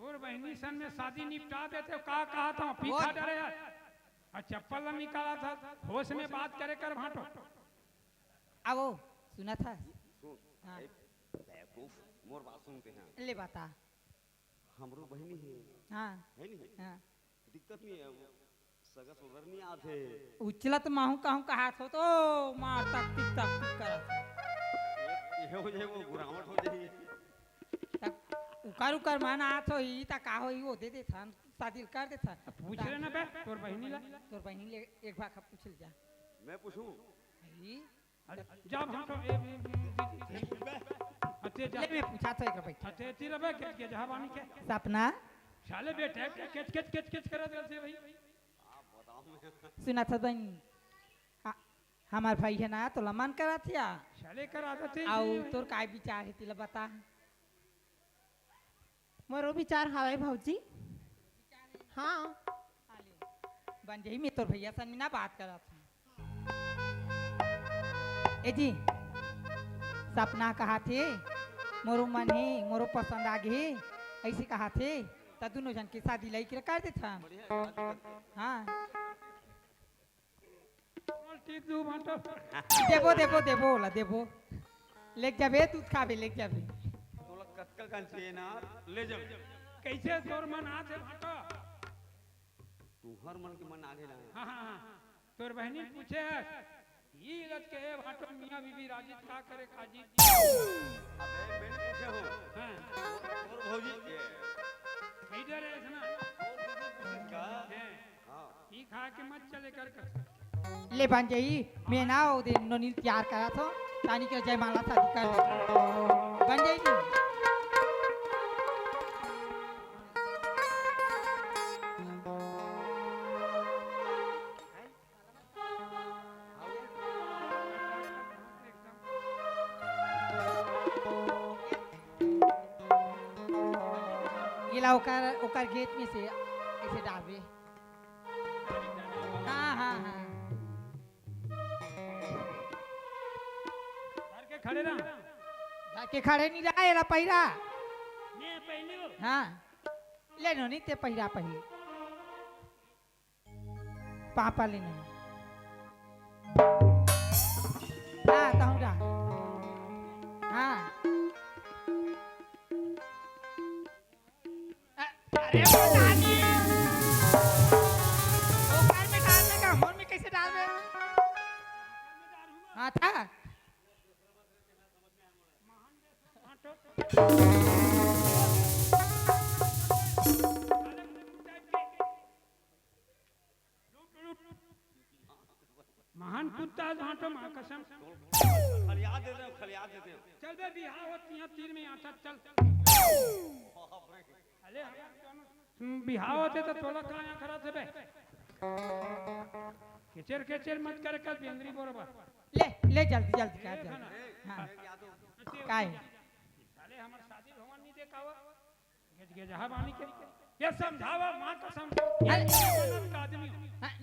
B: और बहनी सन में शादी निपटा देते हो का कहा था पीछा डरे यार और चप्पल न निकाला था होश में बात करे कर भाटो
E: अब वो सुना था
D: सुन
E: हाँ।
D: बेवकूफ मोर बात सुनते हैं
E: ले बता
D: हमरो बहनी है
E: हाँ
D: नहीं
E: हाँ
D: दिक्कत नहीं है वो सगा सोदर नहीं आते
E: उचलत माहू कहूँ कहा थो तो मार तक टिक करा
D: ये हो जाए वो गुरावट हो जाए
E: तक उकर माना आत हो ही ता का हो ही वो दे दे था शादी कर दे था
B: पूछ ले ना बे तोर बहनी ला
E: तोर बहनी ले एक बार पूछ ले जा
D: मैं पूछूं
E: ही
B: जा भाटो अते जा
E: ले मैं पूछा था एक भाई
B: अते तीर बे के जहाबानी के
E: सपना
B: साले बेटे केच कर देते भाई
D: आप बताओ मैं
E: सुना था बहनी हमार भाई है ना तो लमन करा थिया
B: साले करा देते
E: आउ तोर काय विचार है तिला बता
F: मोरो विचार हवे भौजी हाँ
E: बन जाई मैं तोर भैया सन में ना बात करा था ए जी सपना कहा थे मोरो मन है मोरो पसंद आ गए ऐसे कहा थे तो दोनों जन की शादी लाई के कर देता हाँ
B: ठीक दू भाटो
E: देबो ला देबो लेक जाबे दूध खाबे लेक जाबे
D: तोला कत्कल कान चाहिए ना ले जा
B: कैसे तोर मन आते भाटो
D: तू हर मन के मन आगे ना
B: हाँ तोर बहनी पूछे है ये इलाज के है भाटो मियां बीबी राजी का करे काजी
D: अबे मैंने पूछे हो
B: हाँ
D: और भौजी
B: इधर है ना
D: का
B: है
D: हां
B: ये खा के मत चले कर
E: ले बन जाई मैं ना ओ दिन नोनील तैयार करा था तानी के जयमाला शादी कर दे बन जाई नी ये ला ओकर गेट में से ऐसे डालबे हाँ
B: घर के खड़े रहा
E: जाके खड़े नहीं रहा एला पहिरा
B: मैं पहले हो
E: हाँ ले नो नहीं ते पहिरा पहले पापा लेने हाँ कहूँगा हाँ अरे वो नानी वो कार में डालने का मोर में कैसे डाल दे हाँ था
B: महान कुत्ता भाटो मां कसम
D: खलिया देते हो
B: चल बे बिहार होती है तीर में आता चल अरे बिहार होते तो तोला कहाँ खड़ा थे बे केचर मत कर कल बेंद्री बरोबर
E: ले जल्दी कर दे हाँ काय
B: साले हमर शादी भवन नहीं देखावा गेज जहाबानी के ये समझावा मां कसम आदमी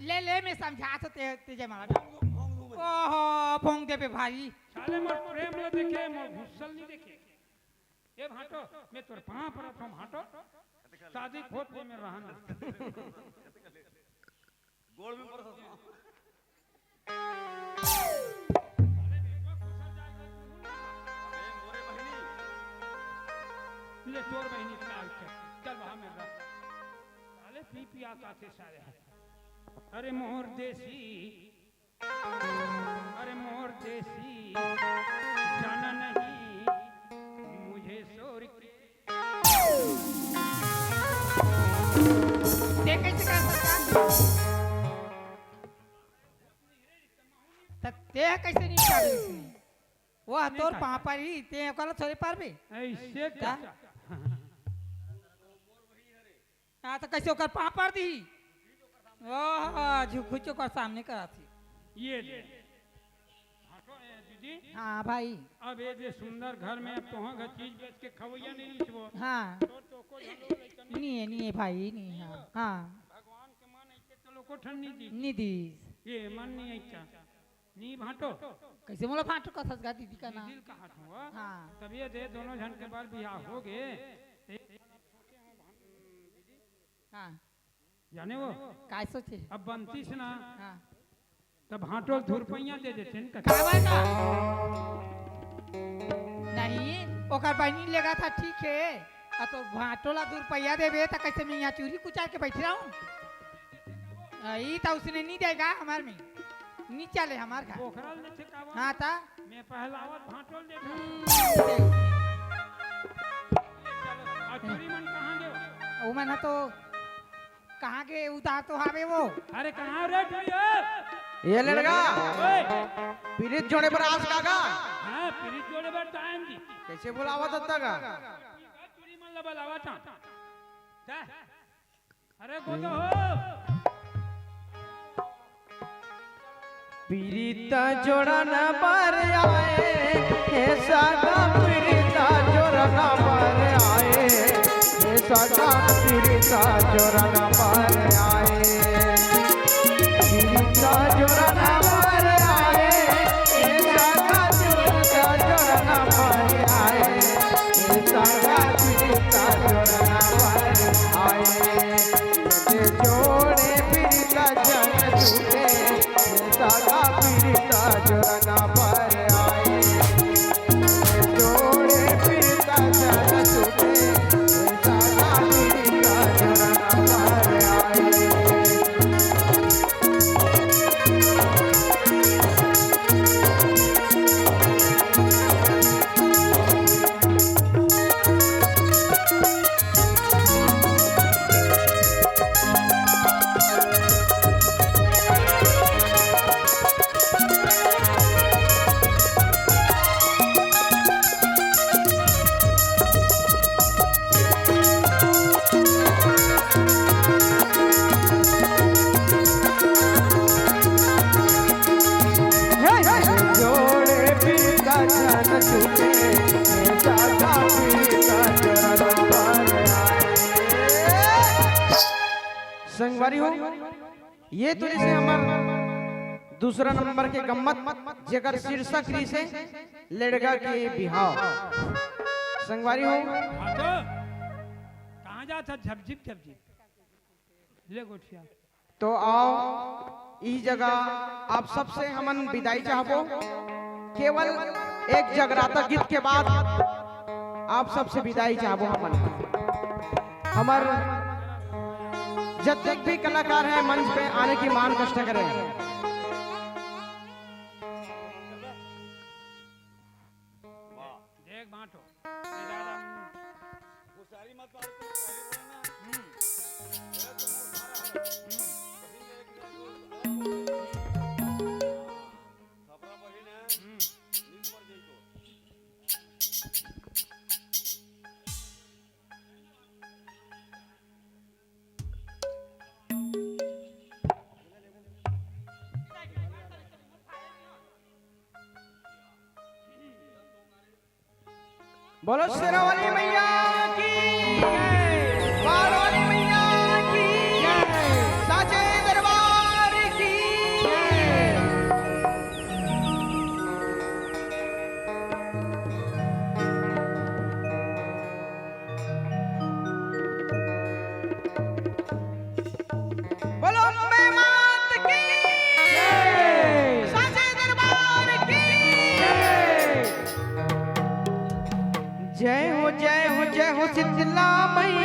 E: ले मैं समझा तो तेजे मारा ओहो भोंग दे पे भाई
B: साले मोर प्रेम न देखे मोर घुसल नहीं देखे ये भाटो मैं तोर पां पर हम भाटो शादी खोत में रहना
D: गोल में पर मोरे बहनी
B: ले तोर बहनी चल वहां में रह साले पी आता थे सारे अरे मोर देसी जाना नहीं मुझे सोर
E: देखे से कर सकता त ते कैसे निपटाबे वो तोर
B: नहीं
E: पापा ही ते ओकरा थोड़े पारबे
B: ऐसे
E: का? हां तो कैसे ओकर पापा दी ओह झुकुचो कर सामने करा थी
B: ये ले हटो दीदी
E: हाँ भाई
B: अब ये जे सुंदर घर में अब तोहाँ का चीज बेच के खवैया नहीं लिखबो
E: हाँ
B: तो को झलो लइकन
E: नहीं है भाई नहीं हाँ हाँ
B: भगवान के मन ऐसे तो लोग को ठन्नी दी
E: निधि
B: ये मन नहीं ऐसा नी भाटो
E: कैसे मोला फाटो कथस गा दीदी का नाम
B: दिल का हाथ हुआ
E: हाँ
B: तब ये दे दोनों जन के बाद बियाह हो गए
E: हाँ
B: जाने वो
E: काय सोचे
B: अब बनती से ना
E: हाँ
B: तब भाटो धुरपैया दे देते इनका
E: कावा का नहीं ओकर बहनी लेगा था ठीक है आ तो भाटोला दूर पैया देबे त कैसे मैं यहाँ चूरी कुचार के बैठ रहा हूँ ई तो उसने नहीं देगा हमार में नहीं चले हमार घर
B: पोखरल ने ठेकावा
E: हाँ ता
B: मैं पहलावत भाटोल देखा और चोरी मन कहाँ गए
E: वो मैंने तो कहाँ के उतार तो हावे वो
B: अरे कहाँ रे टुरिया
C: ये लड़का
B: ओए
C: पीड़ित जोड़े पर आस काका
B: हाँ पिरी जोड़े बैठ टाइम दी
C: कैसे बुलावा तत्ता का
B: चोरी मन लबा लावा था जा अरे गोदो हो
C: पीड़ित जोड़न पर आए हे सगा पीड़ित जोड़न पर आए हे सगा पीड़ित जोड़न पर आए पीड़ित जोड़न पर आए हे सगा पीड़ित जोड़न पर आए हे सगा पीड़ित जोड़न पर आए ये जोड़े पीड़ित जन छूटे सागा पीड़िता जोरना पर आए जोड़े पीड़िता जन छूटे सागा पीड़िता जोरना पर आए जोड़े पीड़िता जन छूटे सागा पीड़िता जोरना पर आए संगवारी हो ये तो जैसे हमार दूसरा नंबर के गम्मत जेकर शीर्षक री से लड़का के बिहाव संगवारी हो
B: भाटो कहाँ जाता झपझिप झपझिप ले गोठिया
C: तो आओ इस जगह आप सबसे हमन विदाई चाहबो केवल एक जगराता गीत के बाद आप सबसे विदाई चाहबो हमन हमार जब भी कलाकार है मंच पे आने की मान कष्ट करें
B: देख बांटो ये ज्यादा
D: होशियारी मत मारो तुम पहले बोलना ये तो मोर खबरा बहिन है नींद पर गई तो
C: बोलो शेरावाली मैया की बाल वाली मैया की साचे दरबार की बोलो अम्बे मात की साचे दरबार की जय हो शीतला मैया